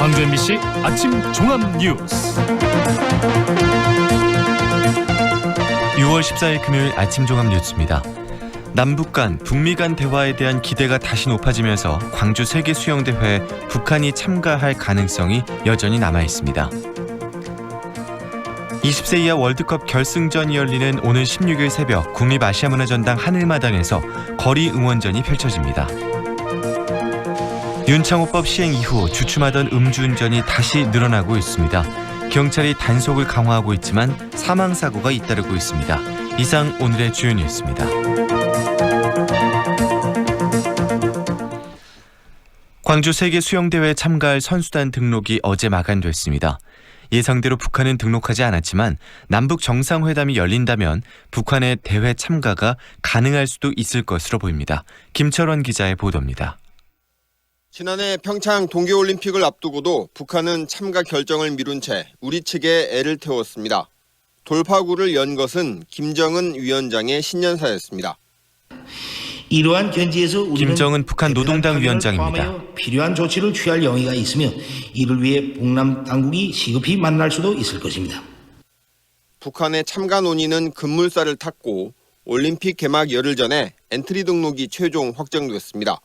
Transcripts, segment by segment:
광주 MBC 아침 종합 뉴스. 6월 14일 금요일 아침 종합 뉴스입니다. 남북 간, 북미 간 대화에 대한 기대가 다시 높아지면서 광주 세계수영대회에 북한이 참가할 가능성이 여전히 남아 있습니다. 20세 이하 월드컵 결승전이 열리는 오늘 16일 새벽 국립아시아문화전당 하늘마당에서 거리 응원전이 펼쳐집니다. 윤창호법 시행 이후 주춤하던 음주운전이 다시 늘어나고 있습니다. 경찰이 단속을 강화하고 있지만 사망사고가 잇따르고 있습니다. 이상 오늘의 주요 뉴스입니다. 광주 세계수영대회에 참가할 선수단 등록이 어제 마감됐습니다. 예상대로 북한은 등록하지 않았지만 남북 정상회담이 열린다면 북한의 대회 참가가 가능할 수도 있을 것으로 보입니다. 김철원 기자의 보도입니다. 지난해 평창 동계올림픽을 앞두고도 북한은 참가 결정을 미룬 채 우리 측에 애를 태웠습니다. 돌파구를 연 것은 김정은 위원장의 신년사였습니다. 이러한 견지에서 우리는 김정은 북한 노동당 위원장입니다. 필요한 조치를 취할 용의가 있으며 이를 위해 북남 당국이 시급히 만날 수도 있을 것입니다. 북한의 참가 논의는 급물살을 탔고 올림픽 개막 열흘 전에 엔트리 등록이 최종 확정됐습니다.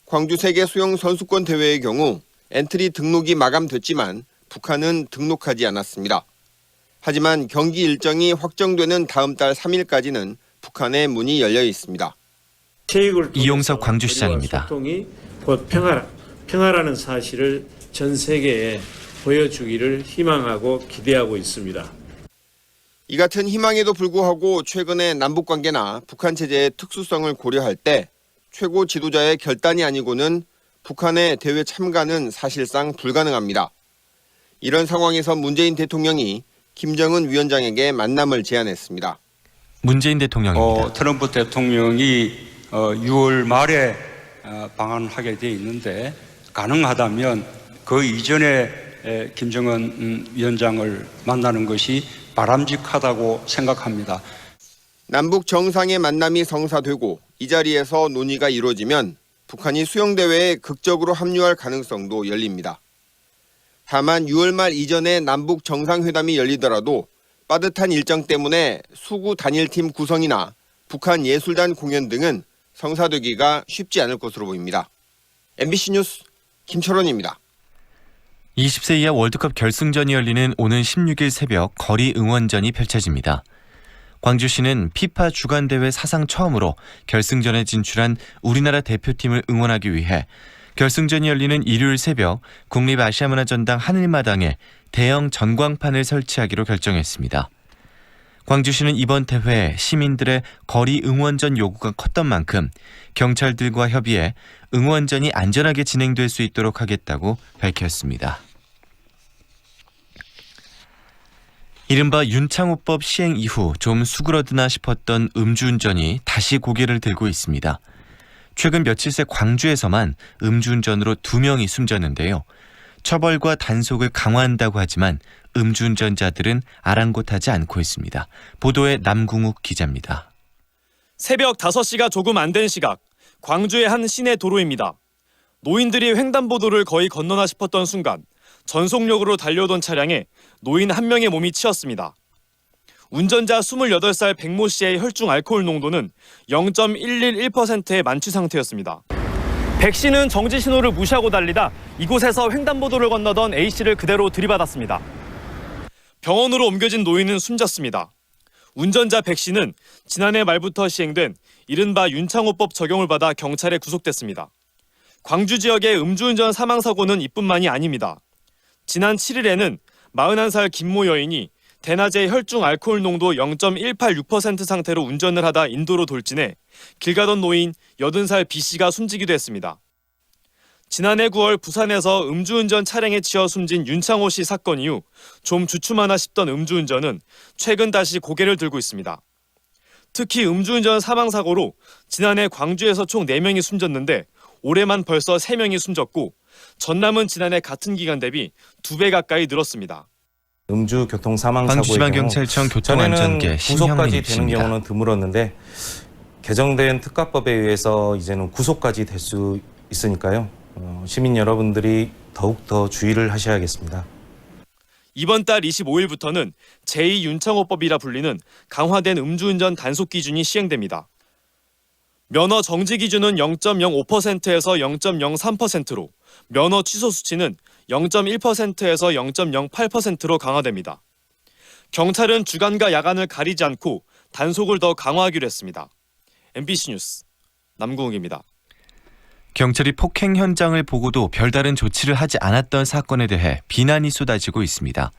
광주 세계 수영 선수권 대회의 경우 엔트리 등록이 마감됐지만 북한은 등록하지 않았습니다. 하지만 경기 일정이 확정되는 다음 달 3일까지는 북한의 문이 열려 있습니다. 이용석 광주시장입니다. 소통이 곧 평화라는 사실을 전 세계에 보여주기를 희망하고 기대하고 있습니다. 이 같은 희망에도 불구하고 최근에 남북관계나 북한 체제의 특수성을 고려할 때 최고 지도자의 결단이 아니고는 북한의 대회 참가는 사실상 불가능합니다. 이런 상황에서 문재인 대통령이 김정은 위원장에게 만남을 제안했습니다. 문재인 대통령입니다. 트럼프 대통령이 6월 말에 방한하게 돼 있는데 가능하다면 그 이전에 김정은 위원장을 만나는 것이 바람직하다고 생각합니다. 남북 정상의 만남이 성사되고 이 자리에서 논의가 이루어지면 북한이 수영대회에 극적으로 합류할 가능성도 열립니다. 다만 6월 말 이전에 남북 정상회담이 열리더라도 빠듯한 일정 때문에 수구 단일팀 구성이나 북한 예술단 공연 등은 성사되기가 쉽지 않을 것으로 보입니다. MBC 뉴스 김철원입니다. 20세 이하 월드컵 결승전이 열리는 오는 16일 새벽 거리 응원전이 펼쳐집니다. 광주시는 피파 주간대회 사상 처음으로 결승전에 진출한 우리나라 대표팀을 응원하기 위해 결승전이 열리는 일요일 새벽 국립아시아문화전당 하늘마당에 대형 전광판을 설치하기로 결정했습니다. 광주시는 이번 대회에 시민들의 거리 응원전 요구가 컸던 만큼 경찰들과 협의해 응원전이 안전하게 진행될 수 있도록 하겠다고 밝혔습니다. 이른바 윤창호법 시행 이후 좀 수그러드나 싶었던 음주운전이 다시 고개를 들고 있습니다. 최근 며칠 새 광주에서만 음주운전으로 2명이 숨졌는데요. 처벌과 단속을 강화한다고 하지만 음주운전자들은 아랑곳하지 않고 있습니다. 보도에 남궁욱 기자입니다. 새벽 5시가 조금 안 된 시각, 광주의 한 시내 도로입니다. 노인들이 횡단보도를 거의 건너나 싶었던 순간 전속력으로 달려오던 차량에 노인 한 명의 몸이 치였습니다. 운전자 28살 백모 씨의 혈중 알코올 농도는 0.111%의 만취 상태였습니다. 백 씨는 정지 신호를 무시하고 달리다 이곳에서 횡단보도를 건너던 A 씨를 그대로 들이받았습니다. 병원으로 옮겨진 노인은 숨졌습니다. 운전자 백 씨는 지난해 말부터 시행된 이른바 윤창호법 적용을 받아 경찰에 구속됐습니다. 광주 지역의 음주운전 사망사고는 이뿐만이 아닙니다. 지난 7일에는 41살 김모 여인이 대낮에 혈중 알코올 농도 0.186% 상태로 운전을 하다 인도로 돌진해 길 가던 노인 80살 B 씨가 숨지기도 했습니다. 지난해 9월 부산에서 음주운전 차량에 치여 숨진 윤창호 씨 사건 이후 좀 주춤하나 싶던 음주운전은 최근 다시 고개를 들고 있습니다. 특히 음주운전 사망사고로 지난해 광주에서 총 4명이 숨졌는데 올해만 벌써 3명이 숨졌고 전남은 지난해 같은 기간 대비 2배 가까이 늘었습니다. 음주 교통 사망 사고의 광주지방경찰청 교통안전계 구속까지 심형민 되는 경우는 드물었는데 개정된 특가법에 의해서 이제는 구속까지 될 수 있으니까요. 시민 여러분들이 더욱 더 주의를 하셔야겠습니다. 이번 달 25일부터는 제2윤창호법이라 불리는 강화된 음주운전 단속 기준이 시행됩니다. 면허 정지 기준은 0.05%에서 0.03%로 면허 취소 수치는 0.1%에서 0.08%로 강화됩니다. 경찰은 주간과 야간을 가리지 않고 단속을 더 강화하기로 했습니다. MBC 뉴스 남궁욱입니다. 경찰이 폭행 현장을 보고도 별다른 조치를 하지 않았던 사건에 대해 비난이 쏟아지고 있습니다.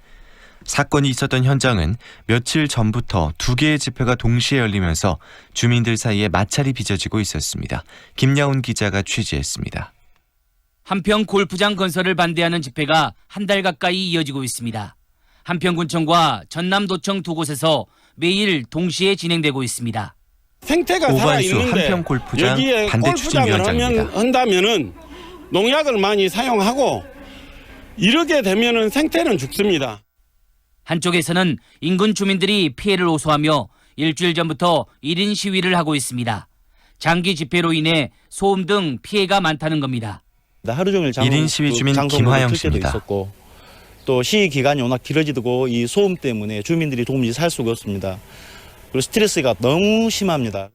사건이 있었던 현장은 며칠 전부터 2개의 집회가 동시에 열리면서 주민들 사이에 마찰이 빚어지고 있었습니다. 김야훈 기자가 취재했습니다. 한평 골프장 건설을 반대하는 집회가 한 달 가까이 이어지고 있습니다. 한평군청과 전남도청 두 곳에서 매일 동시에 진행되고 있습니다. 생태가 오반수 살아있는데 한평 골프장 여기에 반대 추진위원장입니다. 한다면은 농약을 많이 사용하고 이렇게 되면은 생태는 죽습니다. 한쪽에서는 인근 주민들이 피해를 호소하며 일주일 전부터 1인 시위를 하고 있습니다. 장기 집회로 인해 소음 등 피해가 많다는 겁니다. 하루 종일 1인 시위 주민 김화영 씨입니다. 있었고, 또 시위 기간이 워낙 길어지고 이 소음 때문에 주민들이 도무지 살 수가 없습니다. 그리고 스트레스가 너무 심합니다.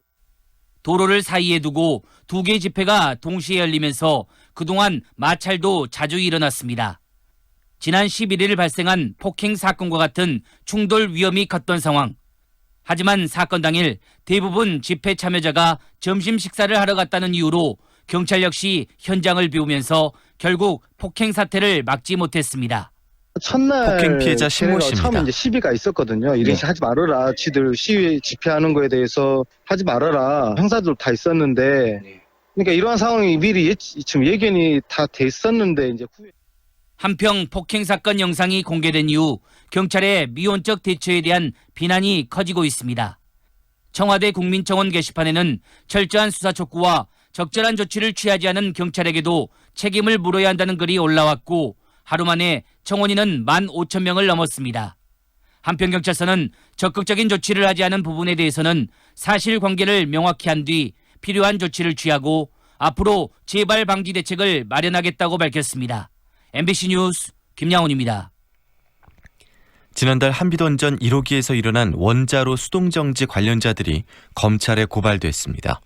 도로를 사이에 두고 2개 집회가 동시에 열리면서 그동안 마찰도 자주 일어났습니다. 지난 11일 발생한 폭행 사건과 같은 충돌 위험이 컸던 상황. 하지만 사건 당일 대부분 집회 참여자가 점심 식사를 하러 갔다는 이유로 경찰 역시 현장을 비우면서 결국 폭행 사태를 막지 못했습니다. 첫날 폭행 피해자 신모 씨입니다. 처음에 이제 시비가 있었거든요. 이런 식으로 하지 말아라. 지들 시위 집회하는 거에 대해서 하지 말아라. 형사들 다 있었는데, 그러니까 이러한 상황이 미리 지금 예견이 다 됐었는데 이제 후에. 한평 폭행 사건 영상이 공개된 이후 경찰의 미온적 대처에 대한 비난이 커지고 있습니다. 청와대 국민청원 게시판에는 철저한 수사 촉구와 적절한 조치를 취하지 않은 경찰에게도 책임을 물어야 한다는 글이 올라왔고 하루 만에 청원인은 15,000명을 넘었습니다. 한평경찰서는 적극적인 조치를 하지 않은 부분에 대해서는 사실관계를 명확히 한 뒤 필요한 조치를 취하고 앞으로 재발 방지 대책을 마련하겠다고 밝혔습니다. MBC 뉴스 김양훈입니다. 지난달 한비던전 1호기에서 일어난 원자로 수동정지 관련자들이 검찰에 고발됐습니다.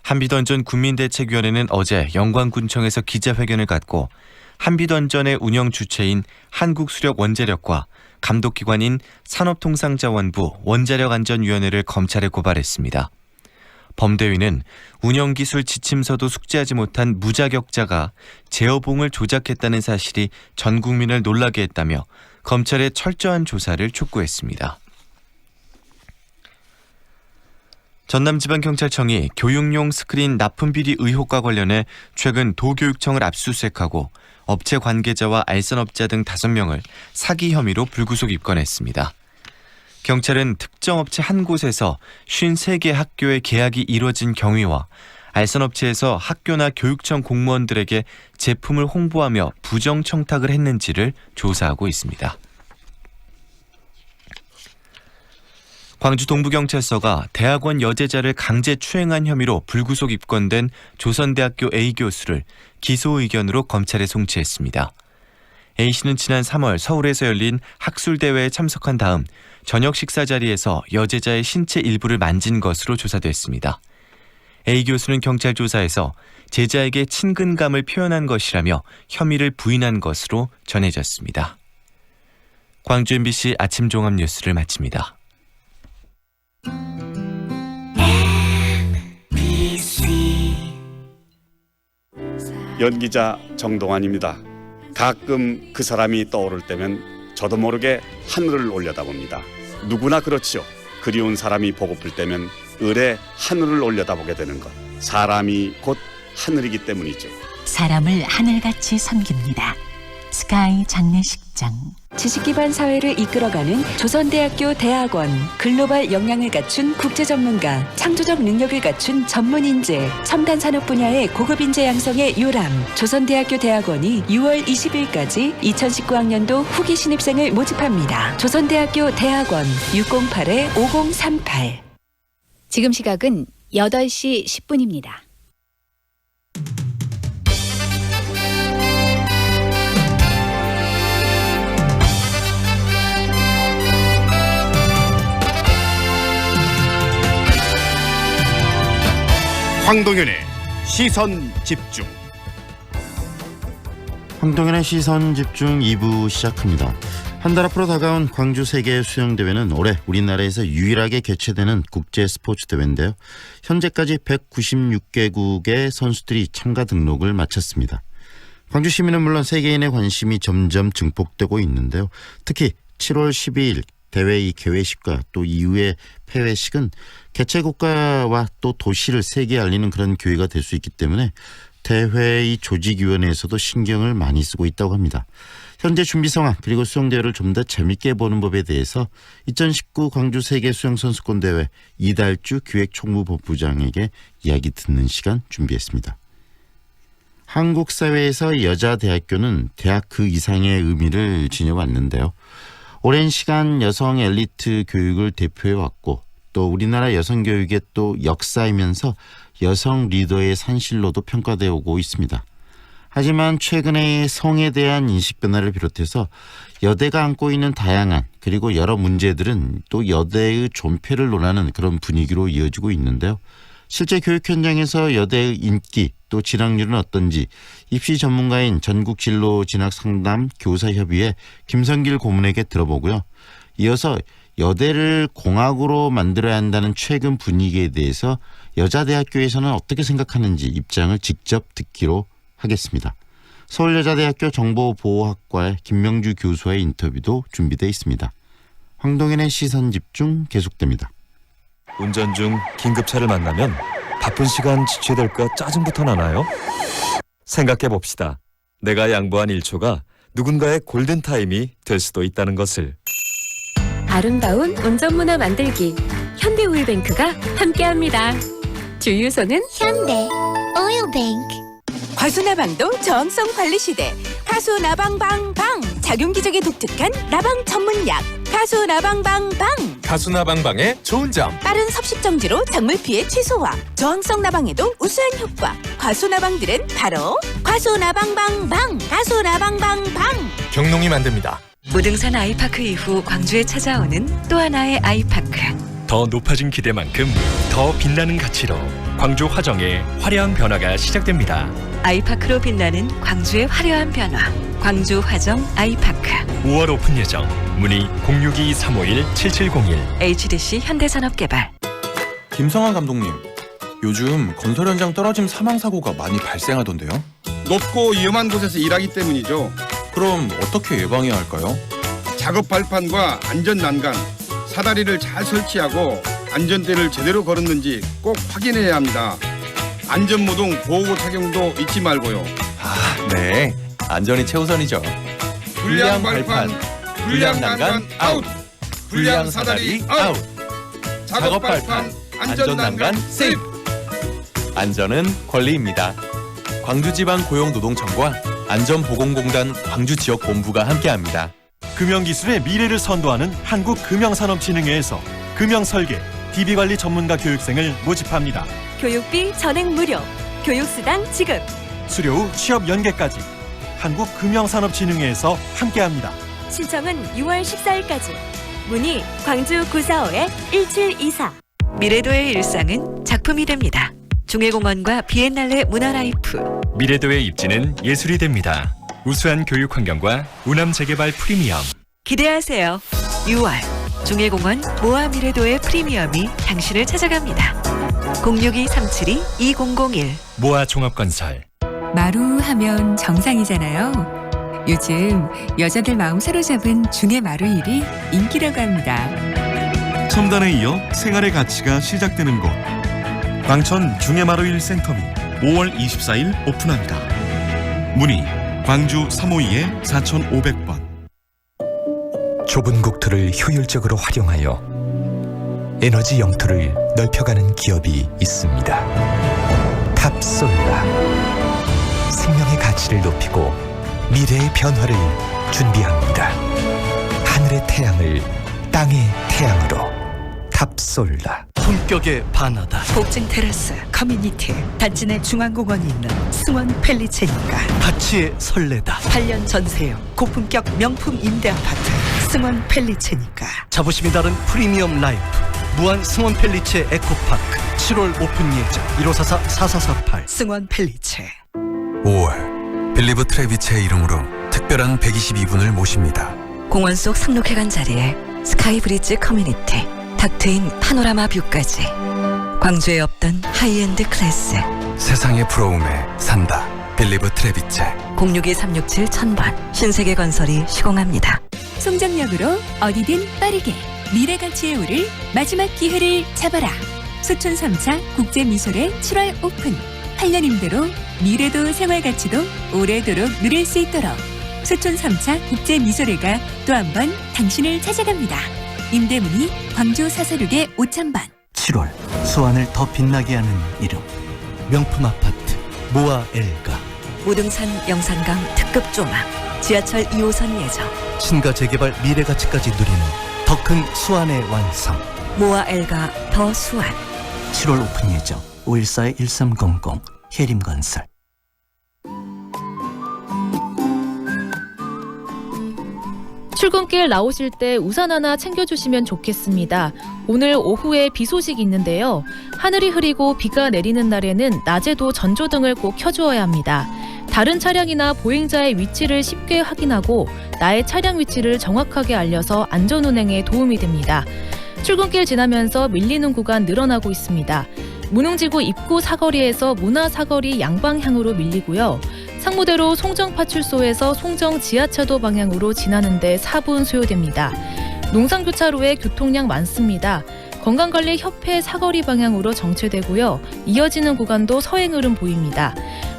한비던전 국민대책위원회는 어제 영광군청에서 기자회견을 갖고 한비던전의 운영 주체인 한국수력원자력과 감독기관인 산업통상자원부 원자력안전위원회를 검찰에 고발했습니다. 범대위는 운영기술 지침서도 숙지하지 못한 무자격자가 제어봉을 조작했다는 사실이 전 국민을 놀라게 했다며 검찰의 철저한 조사를 촉구했습니다. 전남지방경찰청이 교육용 스크린 납품비리 의혹과 관련해 최근 도교육청을 압수수색하고 업체 관계자와 알선업자 등 5명을 사기 혐의로 불구속 입건했습니다. 경찰은 특정 업체 한 곳에서 53개 학교의 계약이 이뤄진 경위와 알선업체에서 학교나 교육청 공무원들에게 제품을 홍보하며 부정 청탁을 했는지를 조사하고 있습니다. 광주 동부경찰서가 대학원 여제자를 강제 추행한 혐의로 불구속 입건된 조선대학교 A교수를 기소 의견으로 검찰에 송치했습니다. A씨는 지난 3월 서울에서 열린 학술대회에 참석한 다음 저녁 식사 자리에서 여제자의 신체 일부를 만진 것으로 조사됐습니다. A교수는 경찰 조사에서 제자에게 친근감을 표현한 것이라며 혐의를 부인한 것으로 전해졌습니다. 광주 MBC 아침 종합 뉴스를 마칩니다. 연기자 정동환입니다. 가끔 그 사람이 떠오를 때면 저도 모르게 하늘을 올려다봅니다. 누구나 그렇지요. 그리운 사람이 보고플 때면 을에 하늘을 올려다보게 되는 것. 사람이 곧 하늘이기 때문이죠. 사람을 하늘같이 섬깁니다. 스카이 장례식장. 지식 기반 사회를 이끌어가는 조선대학교 대학원. 글로벌 역량을 갖춘 국제 전문가, 창조적 능력을 갖춘 전문 인재, 첨단 산업 분야의 고급 인재 양성의 요람. 조선대학교 대학원이 6월 20일까지 2019학년도 후기 신입생을 모집합니다. 조선대학교 대학원 608-5038. 지금 시각은 8시 10분입니다. 황동현의 시선 집중. 황동현의 시선 집중 2부 시작합니다. 한 달 앞으로 다가온 광주 세계 수영대회는 올해 우리나라에서 유일하게 개최되는 국제 스포츠 대회인데요. 현재까지 196개국의 선수들이 참가 등록을 마쳤습니다. 광주 시민은 물론 세계인의 관심이 점점 증폭되고 있는데요. 특히 7월 12일 대회 이 개회식과 또 이후의 폐회식은 개최 국가와 또 도시를 세계에 알리는 그런 기회가 될 수 있기 때문에 대회 이 조직위원회에서도 신경을 많이 쓰고 있다고 합니다. 현재 준비 상황 그리고 수영대회를 좀 더 재밌게 보는 법에 대해서 2019 광주 세계 수영선수권대회 이달주 기획총무본부장에게 이야기 듣는 시간 준비했습니다. 한국 사회에서 여자 대학교는 대학 그 이상의 의미를 지녀왔는데요. 오랜 시간 여성 엘리트 교육을 대표해왔고 또 우리나라 여성 교육의 또 역사이면서 여성 리더의 산실로도 평가되어 오고 있습니다. 하지만 최근에 성에 대한 인식 변화를 비롯해서 여대가 안고 있는 다양한 그리고 여러 문제들은 또 여대의 존폐를 논하는 그런 분위기로 이어지고 있는데요. 실제 교육 현장에서 여대의 인기 또 진학률은 어떤지 입시 전문가인 전국진로진학상담 교사협의회 김성길 고문에게 들어보고요. 이어서 여대를 공학으로 만들어야 한다는 최근 분위기에 대해서 여자대학교에서는 어떻게 생각하는지 입장을 직접 듣기로 하겠습니다. 서울여자대학교 정보보호학과의 김명주 교수와의 인터뷰도 준비되어 있습니다. 황동현의 시선집중 계속됩니다. 운전 중 긴급차를 만나면 바쁜 시간 지체야 될까 짜증부터 나나요? 생각해봅시다. 내가 양보한 1초가 누군가의 골든타임이 될 수도 있다는 것을. 아름다운 운전문화 만들기 현대오일뱅크가 함께합니다. 주유소는 현대 오일뱅크. 과수나방도 저항성 관리 시대. 가수나방방방. 작용기적이 독특한 나방 전문약. 가수나방방방. 가수나방방의 좋은 점. 빠른 섭식 정지로 작물 피해 최소화. 저항성 나방에도 우수한 효과. 과수나방들은 바로 과수나방방방. 가수나방방방. 경농이 만듭니다. 무등산 아이파크 이후 광주에 찾아오는 또 하나의 아이파크. 더 높아진 기대만큼 더 빛나는 가치로 광주 화정의 화려한 변화가 시작됩니다. 아이파크로 빛나는 광주의 화려한 변화. 광주 화정 아이파크. 5월 오픈 예정. 문의 062-351-7701. HDC 현대산업개발. 김성환 감독님, 요즘 건설 현장 떨어짐 사망 사고가 많이 발생하던데요? 높고 위험한 곳에서 일하기 때문이죠. 그럼 어떻게 예방해야 할까요? 작업 발판과 안전 난간, 사다리를 잘 설치하고 안전대를 제대로 걸었는지 꼭 확인해야 합니다. 안전모동 보호구 착용도 잊지 말고요. 네, 안전이 최우선이죠. 불량 발판, 불량 난간 아웃, 불량 사다리 아웃. 작업 발판, 안전 난간 세이프. 안전은 권리입니다. 광주지방고용노동청과 안전보건공단 광주지역본부가 함께합니다. 금융기술의 미래를 선도하는 한국금융산업진흥회에서 금융설계, DB관리 전문가 교육생을 모집합니다. 교육비 전액 무료. 교육수당 지급. 수료 후 취업 연계까지 한국금융산업진흥회에서 함께합니다. 신청은 6월 14일까지. 문의 광주 945-1724. 미래도의 일상은 작품이 됩니다. 중해공원과 비엔날레 문화라이프. 미래도의 입지는 예술이 됩니다. 우수한 교육 환경과 우남 재개발 프리미엄. 기대하세요. 6월 중해공원 모아 미래도의 프리미엄이 당신을 찾아갑니다. 062-372-2001. 모아 종합건설. 마루하면 정상이잖아요. 요즘 여자들 마음 사로잡은 중해 마루일이 인기라고 합니다. 첨단에 이어 생활의 가치가 시작되는 곳. 광천 중해마루일 센터미 5월 24일 오픈합니다. 문의 광주 352-4500번. 좁은 국토를 효율적으로 활용하여 에너지 영토를 넓혀가는 기업이 있습니다. 탑솔라. 생명의 가치를 높이고 미래의 변화를 준비합니다. 하늘의 태양을 땅의 태양으로. 탑솔라. 품격에 반하다. 복층 테라스 커뮤니티 단지 내 중앙공원이 있는 승원 펠리체니까. 가치에 설레다. 8년 전세요 고품격 명품 임대 아파트 승원 펠리체니까. 자부심이 다른 프리미엄 라이프 무한 승원 펠리체 에코파크 7월 오픈 예정 1544-4448 승원 펠리체. 5월 빌리브 트레비체의 이름으로 특별한 122분을 모십니다. 공원 속 상록회관 자리에 스카이브리지 커뮤니티, 닥트인 파노라마 뷰까지. 광주에 없던 하이엔드 클래스. 세상의 부러움에 산다. 빌리브 트레비체. 062-367-1000번 신세계건설이 시공합니다. 송정역으로 어디든 빠르게 미래 가치의 오를 마지막 기회를 잡아라. 수촌 3차 국제미술회 7월 오픈. 8년 임대로 미래도 생활가치도 오래도록 누릴 수 있도록 수촌 3차 국제미술회가 또 한 번 당신을 찾아갑니다. 임대문의 광주 446의 5000번. 7월 수완을 더 빛나게 하는 이름, 명품 아파트 모아 엘가. 무등산 영산강 특급 조망, 지하철 2호선 예정. 신가 재개발 미래가치까지 누리는 더 큰 수완의 완성. 모아 엘가 더 수완. 7월 오픈 예정 514-1300 해림건설. 출근길 나오실 때 우산 하나 챙겨주시면 좋겠습니다. 오늘 오후에 비 소식이 있는데요. 하늘이 흐리고 비가 내리는 날에는 낮에도 전조등을 꼭 켜주어야 합니다. 다른 차량이나 보행자의 위치를 쉽게 확인하고 나의 차량 위치를 정확하게 알려서 안전운행에 도움이 됩니다. 출근길 지나면서 밀리는 구간 늘어나고 있습니다. 문흥지구 입구 사거리에서 문화사거리 양방향으로 밀리고요. 상무대로 송정파출소에서 송정 지하차도 방향으로 지나는데 4분 소요됩니다. 농산교차로에 교통량 많습니다. 건강관리협회 사거리 방향으로 정체되고요. 이어지는 구간도 서행 흐름 보입니다.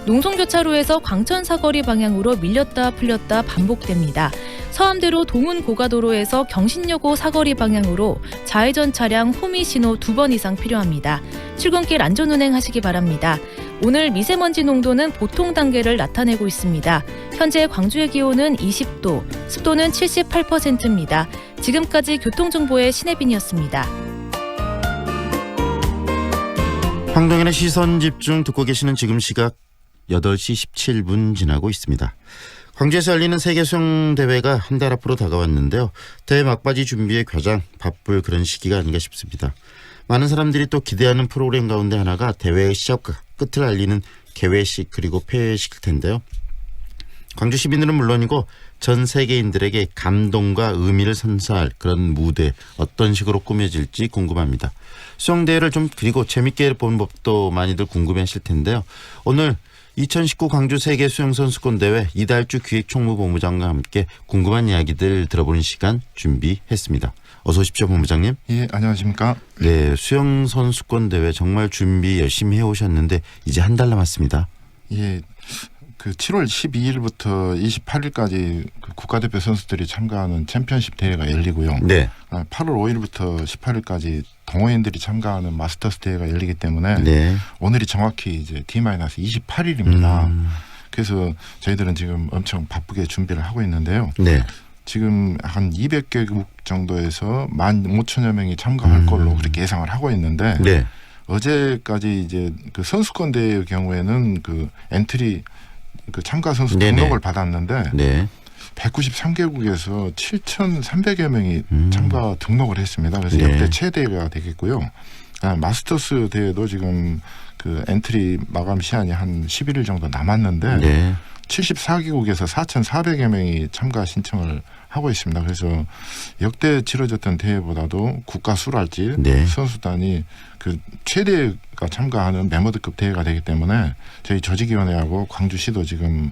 농송교차로에서 광천사거리 방향으로 밀렸다 풀렸다 반복됩니다. 서암대로 동운고가도로에서 경신여고 사거리 방향으로 좌회전 차량 호미 신호 2번 이상 필요합니다. 출근길 안전운행 하시기 바랍니다. 오늘 미세먼지 농도는 보통 단계를 나타내고 있습니다. 현재 광주의 기온은 20도, 습도는 78%입니다. 지금까지 교통정보의 신혜빈이었습니다. 황동현의 시선집중 듣고 계시는 지금 시각 8시 17분 지나고 있습니다. 광주에서 열리는 세계수영대회가 한 달 앞으로 다가왔는데요. 대회 막바지 준비에 가장 바쁠 그런 시기가 아닌가 싶습니다. 많은 사람들이 또 기대하는 프로그램 가운데 하나가 대회의 시작과 끝을 알리는 개회식 그리고 폐회식일 텐데요. 광주 시민들은 물론이고 전 세계인들에게 감동과 의미를 선사할 그런 무대 어떤 식으로 꾸며질지 궁금합니다. 수영대회를 좀 그리고 재밌게 보는 법도 많이들 궁금해하실 텐데요. 오늘 2019 광주 세계 수영선수권대회 이달주 기획총무본부장과 함께 궁금한 이야기들 들어보는 시간 준비했습니다. 어서 오십시오, 본부장님. 예, 안녕하십니까. 네, 수영선수권대회 정말 준비 열심히 해오셨는데 이제 한 달 남았습니다. 예, 그 7월 12일부터 28일까지 그 국가대표 선수들이 참가하는 챔피언십 대회가 열리고요. 네. 8월 5일부터 18일까지 동호인들이 참가하는 마스터스 대회가 열리기 때문에 네. 오늘이 정확히 이제 D-24입니다. 그래서 저희들은 지금 엄청 바쁘게 준비를 하고 있는데요. 네. 지금 한 200개국 정도에서 15,000여 명이 참가할 걸로 그렇게 예상을 하고 있는데 네. 어제까지 이제 그 선수권 대회의 경우에는 그 엔트리 그 참가 선수 네네. 등록을 받았는데 네. 193개국에서 7,300여 명이 참가 등록을 했습니다. 그래서 네. 역대 최대가 되겠고요. 마스터스 대회도 지금 그 엔트리 마감 시한이 한 11일 정도 남았는데 네. 74개국에서 4,400여 명이 참가 신청을 하고 있습니다. 그래서 역대 치러졌던 대회보다도 국가 수랄지 네. 선수단이 그 최대가 참가하는 메모드급 대회가 되기 때문에 저희 조직위원회하고 광주시도 지금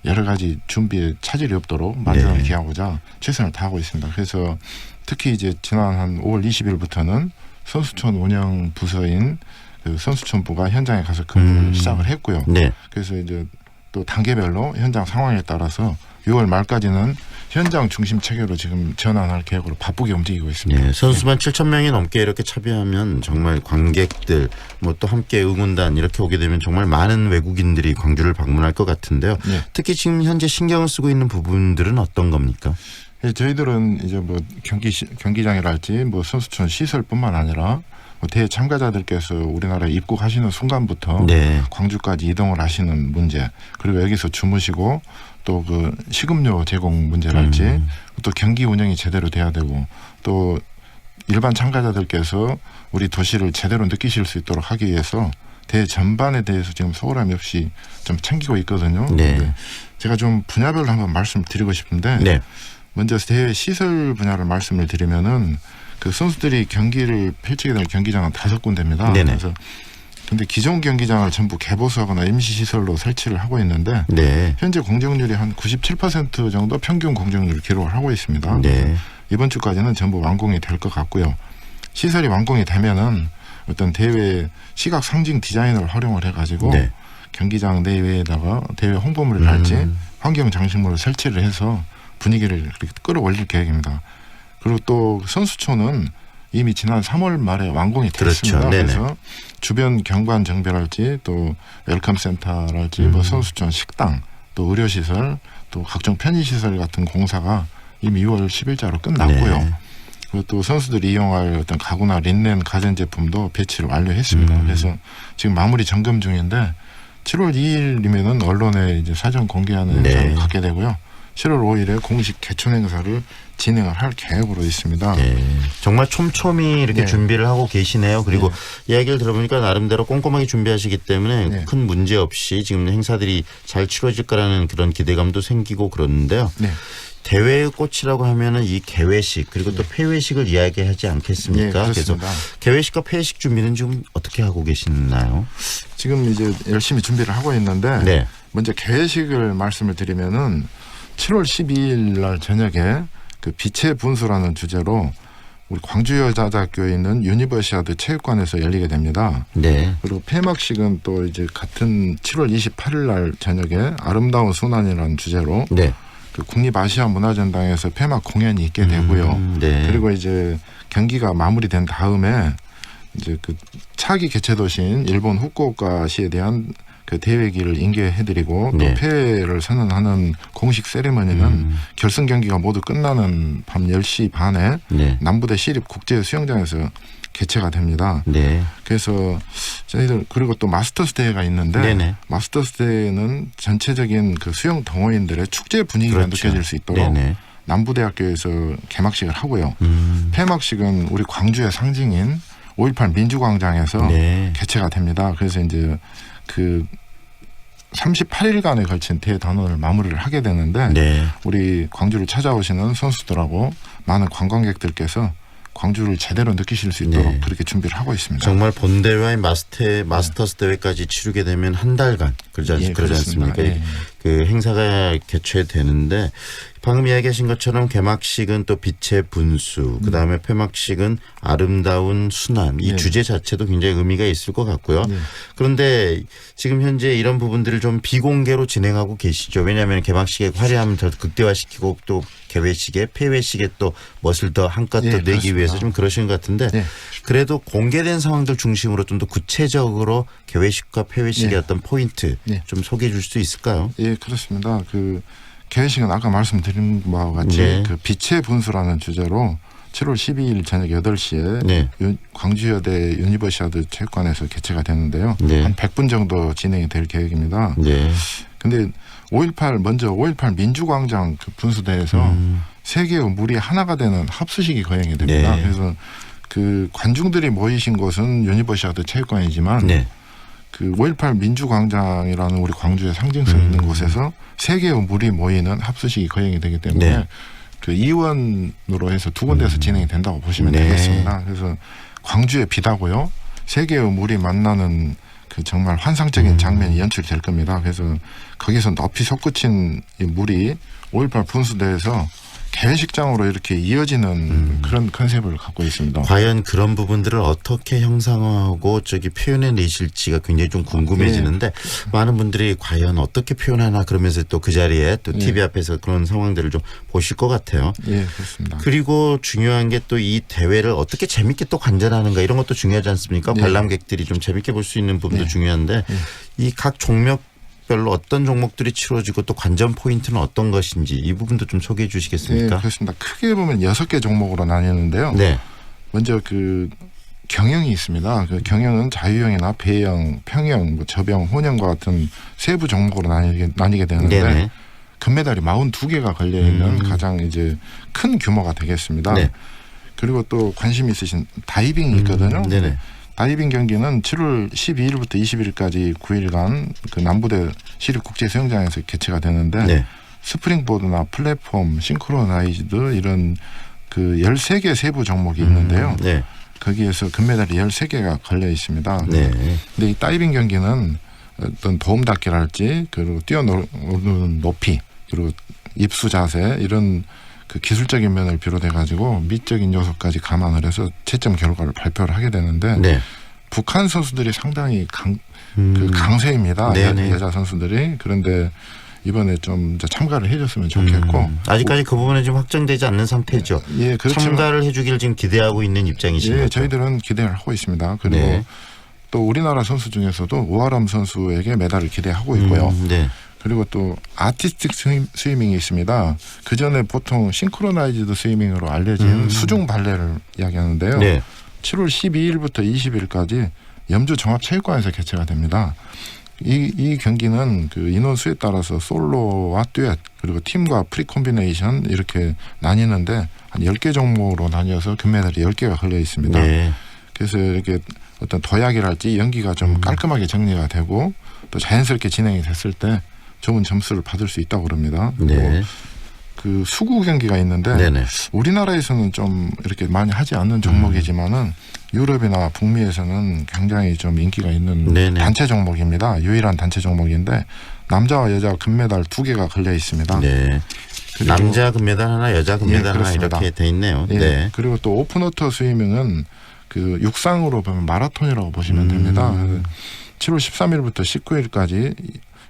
여러 가지 준비에 차질이 없도록 만전을 네. 기하고자 최선을 다하고 있습니다. 그래서 특히 이제 지난 한 5월 20일부터는 선수촌 운영 부서인 그 선수촌부가 현장에 가서 근무를 시작을 했고요. 네. 그래서 이제 또 단계별로 현장 상황에 따라서 6월 말까지는 현장 중심 체계로 지금 전환할 계획으로 바쁘게 움직이고 있습니다. 네, 선수만 7,000명이 넘게 이렇게 참여하면 정말 관객들 뭐 또 함께 응원단 이렇게 오게 되면 정말 많은 외국인들이 광주를 방문할 것 같은데요. 네. 특히 지금 현재 신경을 쓰고 있는 부분들은 어떤 겁니까? 예, 저희들은 이제 뭐 경기장이랄지 뭐 선수촌 시설뿐만 아니라 대회 참가자들께서 우리나라에 입국하시는 순간부터 네. 광주까지 이동을 하시는 문제, 그리고 여기서 주무시고 또 그 식음료 제공 문제랄지 또 경기 운영이 제대로 돼야 되고 또 일반 참가자들께서 우리 도시를 제대로 느끼실 수 있도록 하기 위해서 대회 전반에 대해서 지금 소홀함이 없이 좀 챙기고 있거든요. 네. 제가 좀 분야별로 한번 말씀드리고 싶은데 네. 먼저 대회 시설 분야를 말씀을 드리면은 그 선수들이 경기를 펼치게 될 경기장은 5군데입니다. 네네. 그래서 근데 기존 경기장을 전부 개보수하거나 임시 시설로 설치를 하고 있는데 네. 현재 공정률이 한 97% 정도 평균 공정률을 기록을 하고 있습니다. 네. 이번 주까지는 전부 완공이 될 것 같고요. 시설이 완공이 되면은 어떤 대회 시각 상징 디자인을 활용을 해가지고 네. 경기장 내외에다가 대회 홍보물을 할지 환경 장식물을 설치를 해서 분위기를 그렇게 끌어올릴 계획입니다. 그리고 또 선수촌은 이미 지난 3월 말에 완공이 됐습니다. 그렇죠. 그래서 주변 경관 정비랄지 또 웰컴 센터랄지 뭐 선수촌 식당 또 의료시설 또 각종 편의시설 같은 공사가 이미 2월 10일자로 끝났고요. 네. 그리고 또 선수들이 이용할 어떤 가구나 린넨 가전제품도 배치를 완료했습니다. 그래서 지금 마무리 점검 중인데 7월 2일이면은 언론에 이제 사전 공개하는 네. 행사를 갖게 되고요. 7월 5일에 공식 개촌 행사를 진행을 할 계획으로 있습니다. 네. 정말 촘촘히 이렇게 네. 준비를 하고 계시네요. 그리고 이야기를 들어보니까 나름대로 꼼꼼하게 준비하시기 때문에 큰 문제 없이 지금 행사들이 잘 치러질 거라는 그런 기대감도 생기고 그러는데요. 네. 대회의 꽃이라고 하면은 이 개회식 그리고 또 폐회식을 이야기하지 않겠습니까? 네, 그래서 그렇습니다. 개회식과 폐회식 준비는 지금 어떻게 하고 계시나요? 지금 이제 열심히 준비를 하고 있는데 네. 먼저 개회식을 말씀을 드리면은 7월 12일 날 저녁에 그 빛의 분수라는 주제로 우리 광주여자대학교에 있는 유니버시아드 체육관에서 열리게 됩니다. 네. 그리고 폐막식은 또 이제 같은 7월 28일 날 저녁에 아름다운 순환이라는 주제로 네. 그 국립아시아문화전당에서 폐막 공연이 있게 되고요. 네. 그리고 이제 경기가 마무리된 다음에 이제 그 차기 개최 도시인 일본 후쿠오카시에 대한 그 대회기를 인계해드리고 네. 또 폐회를 선언하는 공식 세레머니는 결승 경기가 모두 끝나는 밤 10시 반에 네. 남부대 시립 국제 수영장에서 개최가 됩니다. 네. 그래서 저희들 그리고 또 마스터스 대회가 있는데 네네. 마스터스 대회는 전체적인 그 수영 동호인들의 축제 분위기가 그렇죠. 느껴질 수 있도록 네네. 남부대학교에서 개막식을 하고요. 폐막식은 우리 광주의 상징인 5.18 민주광장에서 네. 개최가 됩니다. 그래서 이제 그 38일간에 걸친 대단원을 마무리를 하게 되는데 네. 우리 광주를 찾아오시는 선수들하고 많은 관광객들께서 광주를 제대로 느끼실 수 있도록 네. 그렇게 준비를 하고 있습니다. 정말 본대회와 마스터스 대회까지 치르게 되면 한 달간 그러지 그렇습니다. 않습니까? 예. 그 행사가 개최되는데 방금 이야기하신 것처럼 개막식은 또 빛의 분수, 그다음에 폐막식은 아름다운 순환. 이 네. 주제 자체도 굉장히 의미가 있을 것 같고요. 네. 그런데 지금 현재 이런 부분들을 좀 비공개로 진행하고 계시죠. 왜냐하면 개막식의 화려함을 더 극대화시키고 또 개회식에 폐회식에 또 멋을 더 한껏 더 내기 그렇습니다. 위해서 좀 그러신 것 같은데 그래도 공개된 상황들 중심으로 좀 더 구체적으로 개회식과 폐회식의 어떤 포인트 좀 소개해 줄 수 있을까요? 예, 그렇습니다. 그 개회식은 아까 말씀드린 바와 같이 네. 그 빛의 분수라는 주제로 7월 12일 저녁 8시에 네. 광주여대 유니버시아드 체육관에서 개최가 되는데요. 네. 한 100분 정도 진행이 될 계획입니다. 네. 근데 5.18 민주광장 그 분수대에서 세 개의 물이 하나가 되는 합수식이 거행이 됩니다. 네. 그래서 그 관중들이 모이신 곳은 유니버시아드 체육관이지만 네. 그 5.18 민주광장이라는 우리 광주의 상징성 있는 곳에서 세 개의 물이 모이는 합수식이 거행이 되기 때문에 네. 그 이원으로 해서 두 군데에서 진행이 된다고 보시면 네. 되겠습니다. 그래서 광주의 빛하고요, 세 개의 물이 만나는 그 정말 환상적인 장면이 연출될 겁니다. 그래서 거기서 높이 솟구친 이 물이 5.18 분수대에서 개회식장으로 이렇게 이어지는 그런 컨셉을 갖고 있습니다. 과연 그런 부분들을 어떻게 형상화하고 표현해 내실지가 굉장히 좀 궁금해지는데 많은 분들이 과연 어떻게 표현하나 그러면서 또 그 자리에 또 TV 앞에서 그런 상황들을 좀 보실 것 같아요. 예, 그렇습니다. 그리고 중요한 게 또 이 대회를 어떻게 재밌게 또 관전하는가 이런 것도 중요하지 않습니까? 네. 관람객들이 좀 재밌게 볼 수 있는 부분도 중요한데 이 각 종목별로 어떤 종목들이 치러지고 또 관전 포인트는 어떤 것인지 이 부분도 좀 소개해 주시겠습니까? 네, 그렇습니다. 크게 보면 6개 종목으로 나뉘는데요. 네. 먼저 그 경영이 있습니다. 그 경영은 자유형이나 배영, 평영, 뭐 저병, 혼영과 같은 세부 종목으로 나뉘게 되는데 네네. 금메달이 42개가 걸려 있는 가장 이제 큰 규모가 되겠습니다. 네. 그리고 또 관심 있으신 다이빙이 있거든요. 네네. 다이빙 경기는 7월 12일부터 20일까지 9일간 그 남부대 시립국제수영장에서 개최가 되는데 네. 스프링보드나 플랫폼, 싱크로나이즈드 이런 그 13개 세부 종목이 있는데요. 네. 거기에서 금메달이 13개가 걸려 있습니다. 네. 근데 이 다이빙 경기는 어떤 도움닫기랄지 그리고 뛰어오르는 높이 그리고 입수 자세 이런 그 기술적인 면을 비롯해 가지고 미적인 요소까지 감안을 해서 채점 결과를 발표를 하게 되는데 네. 북한 선수들이 상당히 그 강세입니다. 네네. 여자 선수들이. 그런데 이번에 좀 참가를 해줬으면 좋겠고 아직까지 그 부분은 좀 확정되지 않는 상태죠. 예, 그렇지만 참가를 해주길 지금 기대하고 있는 입장이신 예, 거죠. 저희들은 기대를 하고 있습니다. 그리고 네. 또 우리나라 선수 중에서도 오아람 선수에게 메달을 기대하고 있고요. 네. 그리고 또 아티스틱 스위밍이 있습니다. 그 전에 보통 싱크로나이즈드 스위밍으로 알려진 수중 발레를 이야기하는데요. 네. 7월 12일부터 20일까지 염주 종합체육관에서 개최가 됩니다. 이 경기는 그 인원수에 따라서 솔로와 듀엣 그리고 팀과 프리 콤비네이션 이렇게 나뉘는데 한 10개 종목으로 나뉘어서 금메달이 10개가 걸려 있습니다. 네. 그래서 이렇게 어떤 도약이랄지 연기가 좀 깔끔하게 정리가 되고 또 자연스럽게 진행이 됐을 때 좋은 점수를 받을 수 있다고 그럽니다. 네. 그 수구 경기가 있는데 네네. 우리나라에서는 좀 이렇게 많이 하지 않는 종목이지만은 유럽이나 북미에서는 굉장히 좀 인기가 있는 네네. 단체 종목입니다. 유일한 단체 종목인데 남자와 여자 금메달 2개가 걸려 있습니다. 네. 남자 금메달 하나, 여자 금메달 하나 그렇습니다. 이렇게 돼 있네요. 예, 네. 그리고 또 오픈워터 스위밍은 그 육상으로 보면 마라톤이라고 보시면 됩니다. 7월 13일부터 19일까지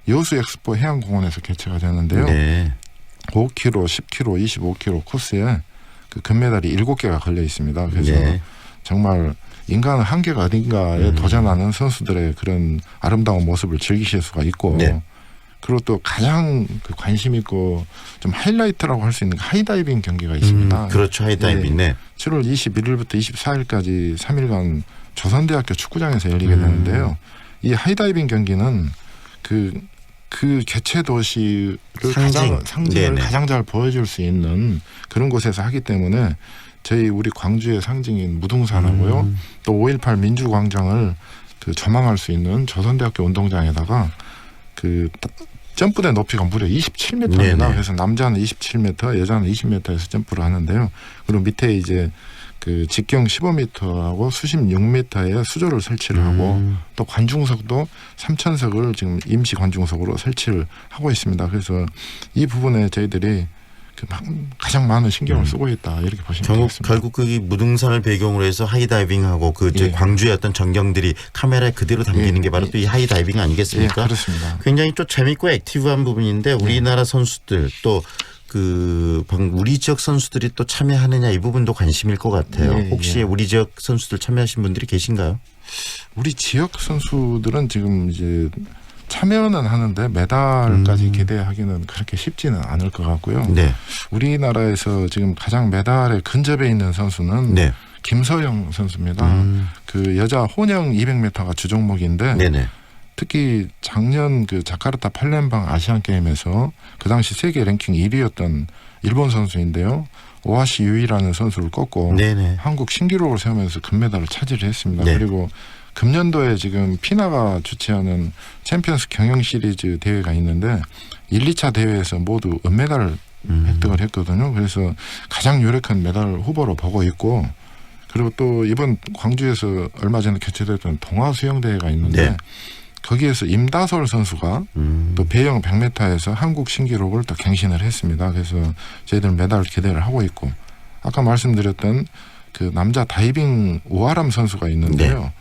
여수 엑스포 해양공원에서 개최가 되는데요. 네. 5km, 10km, 25km 코스에 그 금메달이 7개가 걸려 있습니다. 그래서 네. 정말 인간은 한계가 어딘가에 도전하는 선수들의 그런 아름다운 모습을 즐기실 수가 있고 네. 그리고 또 가장 그 관심 있고 좀 하이라이트라고 할 수 있는 하이다이빙 경기가 있습니다. 그렇죠. 하이다이빙. 네. 7월 21일부터 24일까지 3일간 조선대학교 축구장에서 열리게 되는데요. 이 하이다이빙 경기는 그 개최 도시를 상징을 가장 잘 보여줄 수 있는 그런 곳에서 하기 때문에 우리 광주의 상징인 무등산하고요. 또 5.18 민주광장을 그 조망할 수 있는 조선대학교 운동장에다가 그 점프대 높이가 무려 27m입니다. 네네. 그래서 남자는 27m, 여자는 20m에서 점프를 하는데요. 그리고 밑에 이제 그 직경 15m하고 수심 6m의 수조를 설치를 하고 또 관중석도 3,000석을 지금 임시 관중석으로 설치를 하고 있습니다. 그래서 이 부분에 저희들이 가장 많은 신경을 쓰고 있다 이렇게 보시면 되겠습니다. 결국 그 무등산을 배경으로 해서 하이다이빙하고 그 광주의 어떤 전경들이 카메라에 그대로 담기는 게 바로 또 이 하이다이빙 아니겠습니까? 그렇습니다. 굉장히 또 재밌고 액티브한 부분인데 우리나라 선수들 또 우리 지역 선수들이 또 참여하느냐 이 부분도 관심일 것 같아요. 혹시 우리 지역 선수들 참여하신 분들이 계신가요? 우리 지역 선수들은 지금 이제 참여는 하는데 메달까지 기대하기는 그렇게 쉽지는 않을 것 같고요. 네. 우리나라에서 지금 가장 메달에 근접해 있는 선수는 김서영 선수입니다. 그 여자 혼영 200m가 주종목인데 네네. 특히 작년 그 자카르타 팔렘방 아시안 게임에서 그 당시 세계 랭킹 1위였던 일본 선수인데요. 오하시 유이라는 선수를 꺾고 네네. 한국 신기록을 세우면서 금메달을 차지를 했습니다. 네. 그리고 금년도에 지금 피나가 주최하는 챔피언스 경영 시리즈 대회가 있는데 1, 2차 대회에서 모두 은메달을 획득을 했거든요. 그래서 가장 유력한 메달 후보로 보고 있고 그리고 또 이번 광주에서 얼마 전에 개최됐던 동아수영대회가 있는데 네. 거기에서 임다솔 선수가 또 배영 100m에서 한국 신기록을 또 갱신을 했습니다. 그래서 저희들 메달 기대를 하고 있고 아까 말씀드렸던 그 남자 다이빙 오아람 선수가 있는데요.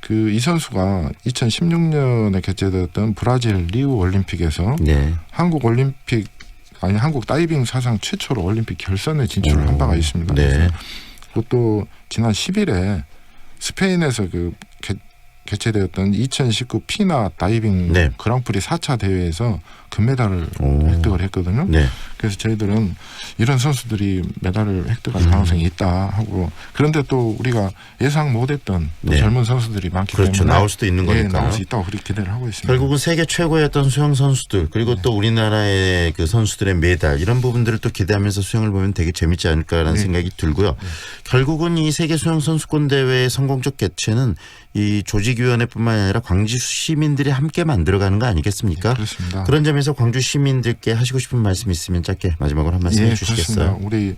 이 선수가 2016년에 개최됐던 브라질 리우 올림픽에서 한국 다이빙 사상 최초로 올림픽 결선에 진출을 한 바가 있습니다. 그래서 그것도 지난 10일에 스페인에서 개최되었던 2019 피나 다이빙 그랑프리 4차 대회에서 금메달을 획득을 했거든요. 네. 그래서 저희들은 이런 선수들이 메달을 획득할 가능성이 있다 하고, 그런데 또 우리가 예상 못했던 또 네. 젊은 선수들이 많기 그렇죠. 때문에 나올 수도 있는 예, 거니까요. 나올 수 있다고 그렇게 기대를 하고 있습니다. 결국은 세계 최고였던 수영 선수들 그리고 또 우리나라의 그 선수들의 메달 이런 부분들을 또 기대하면서 수영을 보면 되게 재밌지 않을까라는 생각이 들고요. 결국은 이 세계 수영 선수권 대회의 성공적 개최는 이 조직위원회뿐만 아니라 광주 시민들이 함께 만들어가는 거 아니겠습니까? 그렇습니다. 그런 점에서 광주 시민들께 하시고 싶은 말씀 있으면 짧게 마지막으로 한 말씀 해주시겠어요? 그렇습니다. 우리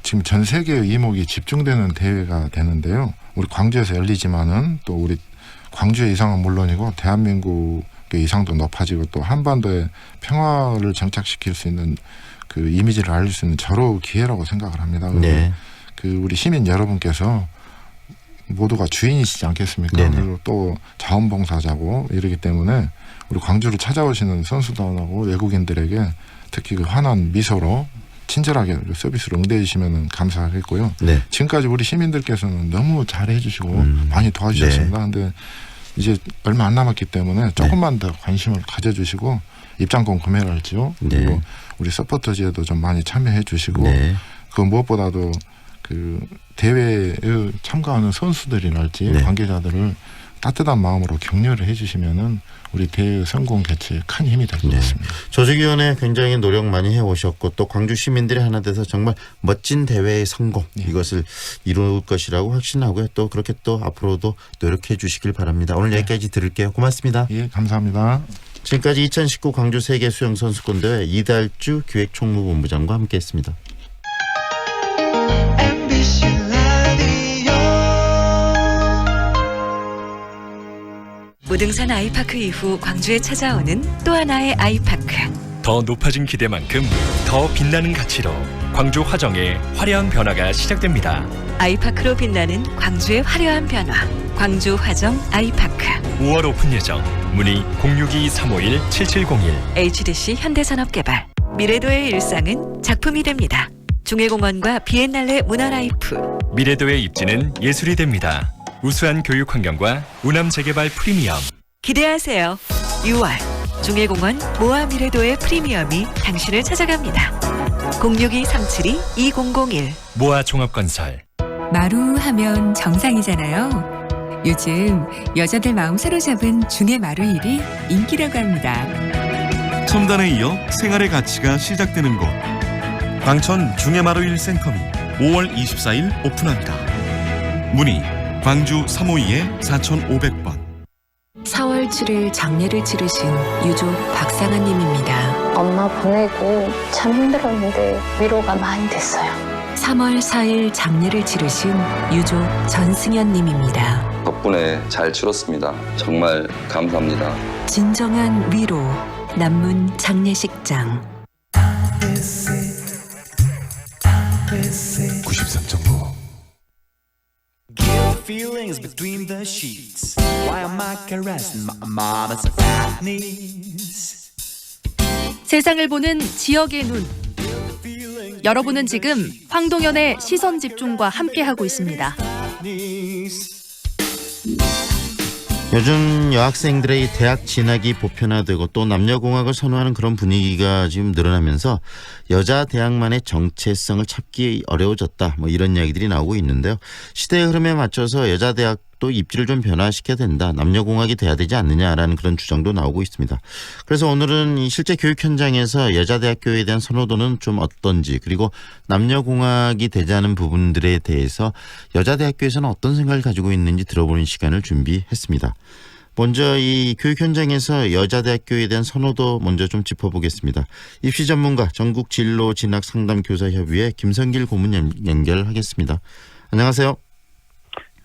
지금 전 세계의 이목이 집중되는 대회가 되는데요. 우리 광주에서 열리지만은 또 우리 광주의 이상은 물론이고 대한민국의 이상도 높아지고 또 한반도에 평화를 정착시킬 수 있는 그 이미지를 알릴 수 있는 절호 기회라고 생각을 합니다. 네. 우리 시민 여러분께서 모두가 주인이시지 않겠습니까? 네네. 그리고 또 자원봉사자고 이러기 때문에 우리 광주를 찾아오시는 선수단하고 외국인들에게 특히 그 환한 미소로 친절하게 서비스를 응대해 주시면 감사하겠고요. 네. 지금까지 우리 시민들께서는 너무 잘해 주시고 많이 도와주셨습니다. 근데 이제 얼마 안 남았기 때문에 조금만 더 관심을 가져주시고 입장권 구매를 할지요. 그리고 우리 서포터즈에도 좀 많이 참여해 주시고 그 무엇보다도 그 대회에 참가하는 선수들이랄지 관계자들을 따뜻한 마음으로 격려를 해주시면은 우리 대회 성공 개최에 큰 힘이 될 것 같습니다. 조직위원회 굉장히 노력 많이 해오셨고 또 광주 시민들이 하나 돼서 정말 멋진 대회의 성공 이것을 이룰 것이라고 확신하고요. 또 그렇게 또 앞으로도 노력해 주시길 바랍니다. 오늘 여기까지 들을게요. 고맙습니다. 예, 감사합니다. 지금까지 2019 광주 세계 수영 선수권 대회 이달주 기획총무본부장과 함께했습니다. 무등산 아이파크 이후 광주에 찾아오는 또 하나의 아이파크. 더 높아진 기대만큼 더 빛나는 가치로 광주 화정의 화려한 변화가 시작됩니다. 아이파크로 빛나는 광주의 화려한 변화. 광주 화정 아이파크. 5월 오픈 예정. 문의 062-351-7701. HDC 현대산업개발. 미래도의 일상은 작품이 됩니다. 중해공원과 비엔날레 문화라이프. 미래도의 입지는 예술이 됩니다. 우수한 교육 환경과 우남 재개발 프리미엄. 기대하세요. 6월 중해공원 모아 미래도의 프리미엄이 당신을 찾아갑니다. 062-372-2001. 모아 종합건설. 마루 하면 정상이잖아요. 요즘 여자들 마음 사로잡은 중해 마루 일이 인기라고 합니다. 첨단에 이어 생활의 가치가 시작되는 곳. 광천 중해마루일 센터미 5월 24일 오픈합니다. 문의 광주 352-4500번. 4월 7일 장례를 치르신 유족 박상아 님입니다. 엄마 보내고 참 힘들었는데 위로가 많이 됐어요. 3월 4일 장례를 치르신 유족 전승현 님입니다. 덕분에 잘 치렀습니다. 정말 감사합니다. 진정한 위로 남문 장례식장. 93.9 Feelings between the sheets. Why am I caressing my mama's fat knees? 세상을 보는 지역의 눈. 여러분은 지금 황동현의 시선 집중과 함께하고 있습니다. 요즘 여학생들의 대학 진학이 보편화되고 또 남녀공학을 선호하는 그런 분위기가 지금 늘어나면서 여자 대학만의 정체성을 찾기 어려워졌다. 뭐 이런 이야기들이 나오고 있는데요. 시대의 흐름에 맞춰서 여자 대학도 입지를 좀 변화시켜야 된다. 남녀공학이 돼야 되지 않느냐라는 그런 주장도 나오고 있습니다. 그래서 오늘은 이 실제 교육 현장에서 여자 대학교에 대한 선호도는 좀 어떤지 그리고 남녀공학이 되자는 부분들에 대해서 여자 대학교에서는 어떤 생각을 가지고 있는지 들어보는 시간을 준비했습니다. 먼저 이 교육 현장에서 여자대학교에 대한 선호도 먼저 좀 짚어보겠습니다. 입시 전문가 전국 진로 진학 상담 교사 협의회 김성길 고문 연결하겠습니다. 안녕하세요.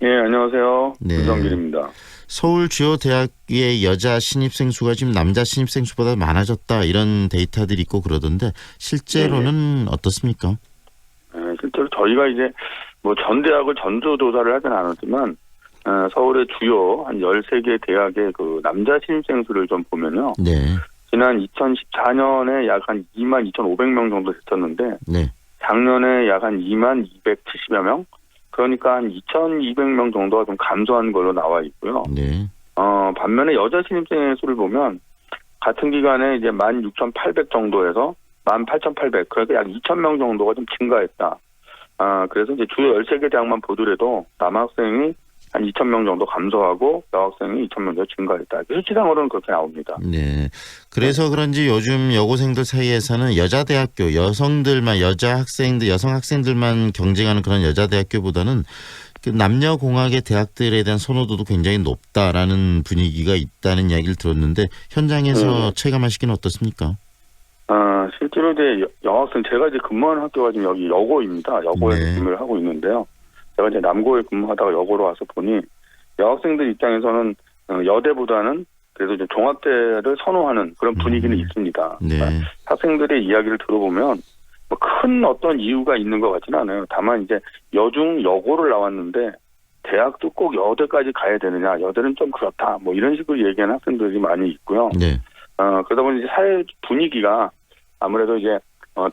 예, 안녕하세요. 네. 김성길입니다. 서울 주요 대학의 여자 신입생 수가 지금 남자 신입생 수보다 많아졌다 이런 데이터들이 있고 그러던데 실제로는 어떻습니까? 실제로 저희가 이제 뭐 전 대학을 전수조사를 하진 않았지만 서울의 주요 한 13개 대학의 그 남자 신입생 수를 좀 보면요. 네. 지난 2014년에 약 한 22,500명 정도 됐었는데 네. 작년에 약 한 22,270여 명, 그러니까 한 2,200명 정도가 좀 감소한 걸로 나와 있고요. 네. 반면에 여자 신입생의 수를 보면 같은 기간에 이제 16,800 정도에서 18,800, 그러니까 약 2,000명 정도가 좀 증가했다. 그래서 이제 주요 13개 대학만 보더라도 남학생이 한 2,000명 정도 감소하고 여학생이 2,000명 정도 증가했다. 수치상으로는 그렇게 나옵니다. 네. 그래서 그런지 요즘 여고생들 사이에서는 여자 대학교, 여성들만, 여자 학생들, 여성 학생들만 경쟁하는 그런 여자 대학교보다는 그 남녀 공학의 대학들에 대한 선호도도 굉장히 높다라는 분위기가 있다는 이야기를 들었는데 현장에서 체감하시기는 어떻습니까? 실제로 이제 여학생, 제가 이제 근무하는 학교가 지금 여기 여고입니다. 여고에서 네. 근무를 하고 있는데요. 제가 이제 남고에 근무하다가 여고로 와서 보니 여학생들 입장에서는 여대보다는 그래도 이제 종합대를 선호하는 그런 분위기는 있습니다. 네. 학생들의 이야기를 들어보면 뭐 큰 어떤 이유가 있는 것 같지는 않아요. 다만 이제 여중 여고를 나왔는데 대학도 꼭 여대까지 가야 되느냐, 여대는 좀 그렇다, 뭐 이런 식으로 얘기하는 학생들이 많이 있고요. 네. 그러다 보니 이제 사회 분위기가 아무래도 이제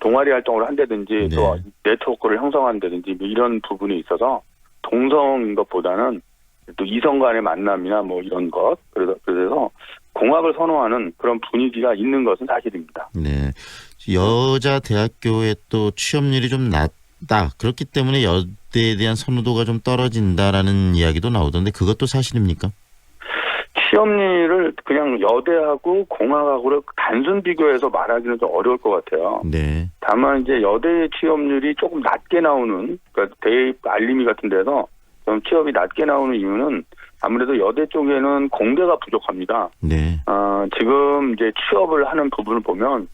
동아리 활동을 한다든지 네. 또 네트워크를 형성한다든지 뭐 이런 부분이 있어서 동성인 것보다는 또 이성 간의 만남이나 뭐 이런 것, 그래서 공학을 선호하는 그런 분위기가 있는 것은 사실입니다. 네. 여자 대학교의 또 취업률이 좀 낮다. 그렇기 때문에 여대에 대한 선호도가 좀 떨어진다라는 이야기도 나오던데 그것도 사실입니까? 취업률을 그냥 여대하고 공학하고를 단순 비교해서 말하기는 좀 어려울 것 같아요. 네. 다만 이제 여대 취업률이 조금 낮게 나오는, 그러니까 대입 알림이 같은 데서 좀 취업이 낮게 나오는 이유는 아무래도 여대 쪽에는 공대가 부족합니다. 네. 지금 이제 취업을 하는 부분을 보면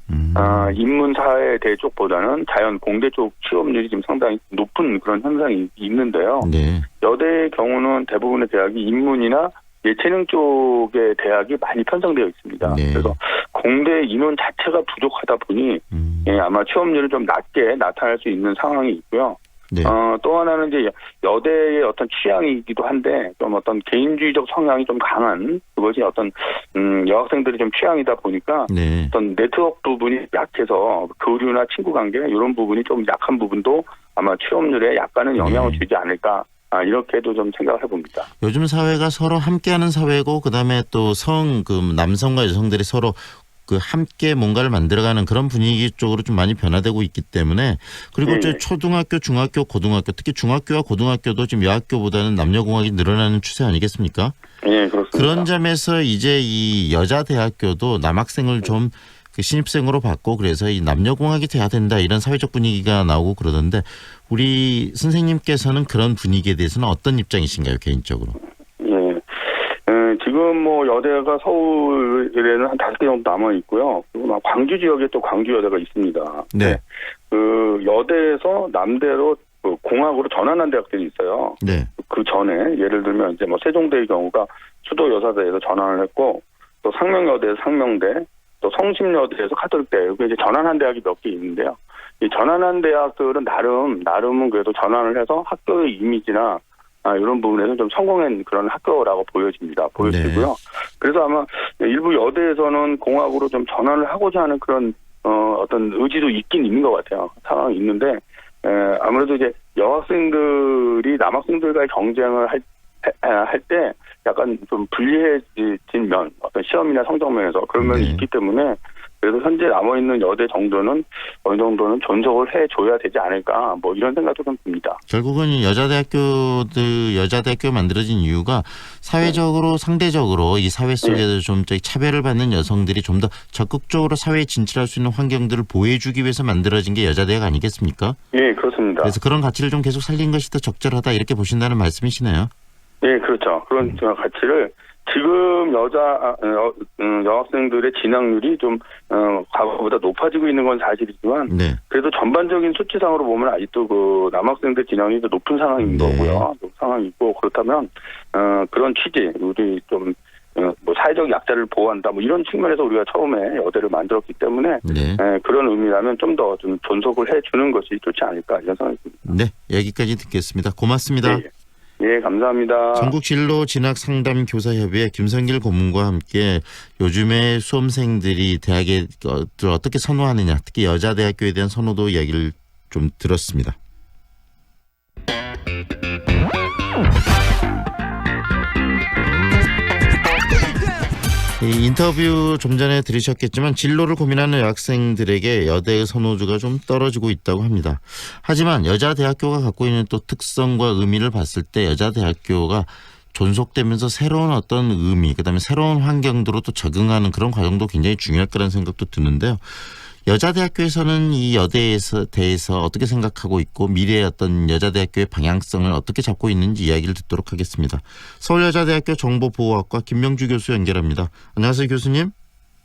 인문사회대 쪽보다는 자연 공대 쪽 취업률이 지금 상당히 높은 그런 현상이 있는데요. 네. 여대의 경우는 대부분의 대학이 인문이나 예체능 쪽의 대학이 많이 편성되어 있습니다. 네. 그래서 공대 인원 자체가 부족하다 보니 아마 취업률이 좀 낮게 나타날 수 있는 상황이 있고요. 네. 또 하나는 이제 여대의 어떤 취향이기도 한데 좀 어떤 개인주의적 성향이 좀 강한 그것이 어떤 여학생들이 좀 취향이다 보니까 네. 어떤 네트워크 부분이 약해서 교류나 친구 관계 이런 부분이 좀 약한 부분도 아마 취업률에 약간은 영향을 주지 않을까. 이렇게도 좀 생각을 해봅니다. 요즘 사회가 서로 함께하는 사회고 그다음에 또 남성과 여성들이 서로 그 함께 뭔가를 만들어가는 그런 분위기 쪽으로 좀 많이 변화되고 있기 때문에 그리고 이제 초등학교, 중학교, 고등학교 특히 중학교와 고등학교도 지금 여학교보다는 남녀공학이 늘어나는 추세 아니겠습니까? 네, 그렇습니다. 그런 점에서 이제 이 여자 대학교도 남학생을 좀 그 신입생으로 받고 그래서 이 남녀공학이 돼야 된다 이런 사회적 분위기가 나오고 그러던데 우리 선생님께서는 그런 분위기에 대해서는 어떤 입장이신가요, 개인적으로? 예. 지금 뭐 여대가 서울에는 한 5개 정도 남아 있고요. 그리고 광주 지역에 또 광주 여대가 있습니다. 네. 그 여대에서 남대로 그 공학으로 전환한 대학들이 있어요. 네. 그 전에 예를 들면 이제 뭐 세종대의 경우가 수도 여사대에서 전환을 했고 또 상명여대에서 상명대, 또 성심여대에서 카톨릭대 이렇게 이제 전환한 대학이 몇 개 있는데요. 이 전환한 대학들은 나름은 그래도 전환을 해서 학교의 이미지나 이런 부분에서 좀 성공한 그런 학교라고 보여지고요. 네. 그래서 아마 일부 여대에서는 공학으로 좀 전환을 하고자 하는 그런 어떤 의지도 있긴 있는 것 같아요. 상황이 있는데 아무래도 이제 여학생들이 남학생들과의 경쟁을 할 때 약간 좀 불리해진 면, 어떤 시험이나 성적면에서 그런 면이 있기 때문에 그래도 현재 남아있는 여대 정도는 어느 정도는 존속을 해줘야 되지 않을까 뭐 이런 생각도 좀 듭니다. 결국은 여자대학교 만들어진 이유가 사회적으로 상대적으로 이 사회 속에서 좀 차별을 받는 여성들이 좀 더 적극적으로 사회에 진출할 수 있는 환경들을 보호해주기 위해서 만들어진 게 여자대학 아니겠습니까? 예, 그렇습니다. 그래서 그런 가치를 좀 계속 살린 것이 더 적절하다 이렇게 보신다는 말씀이시네요. 예, 그렇죠. 그런 가치를 지금 여학생들의 진학률이 좀 과거보다 높아지고 있는 건 사실이지만 네. 그래도 전반적인 수치상으로 보면 아직도 그 남학생들 진학률이 더 높은 상황인 거고요. 상황이고 그렇다면 그런 취지 우리 좀 뭐 사회적 약자를 보호한다 뭐 이런 측면에서 우리가 처음에 여대를 만들었기 때문에 그런 의미라면 좀 더 좀 존속을 해주는 것이 좋지 않을까 이런 생각이 듭니다. 네, 여기까지 듣겠습니다. 고맙습니다. 예, 감사합니다. 전국 진로 진학 상담 교사 협의회 김성길 고문과 함께 요즘에 수험생들이 대학에 어떻게 선호하느냐, 특히 여자 대학교에 대한 선호도 이야기를 좀 들었습니다. 이 인터뷰 좀 전에 들으셨겠지만 진로를 고민하는 여학생들에게 여대의 선호도가 좀 떨어지고 있다고 합니다. 하지만 여자 대학교가 갖고 있는 또 특성과 의미를 봤을 때 여자 대학교가 존속되면서 새로운 어떤 의미, 그다음에 새로운 환경도로 또 적응하는 그런 과정도 굉장히 중요할 거라는 생각도 드는데요. 여자 대학교에서는 이 여대에 대해서 어떻게 생각하고 있고 미래의 어떤 여자 대학교의 방향성을 어떻게 잡고 있는지 이야기를 듣도록 하겠습니다. 서울여자대학교 정보보호학과 김명주 교수 연결합니다. 안녕하세요, 교수님.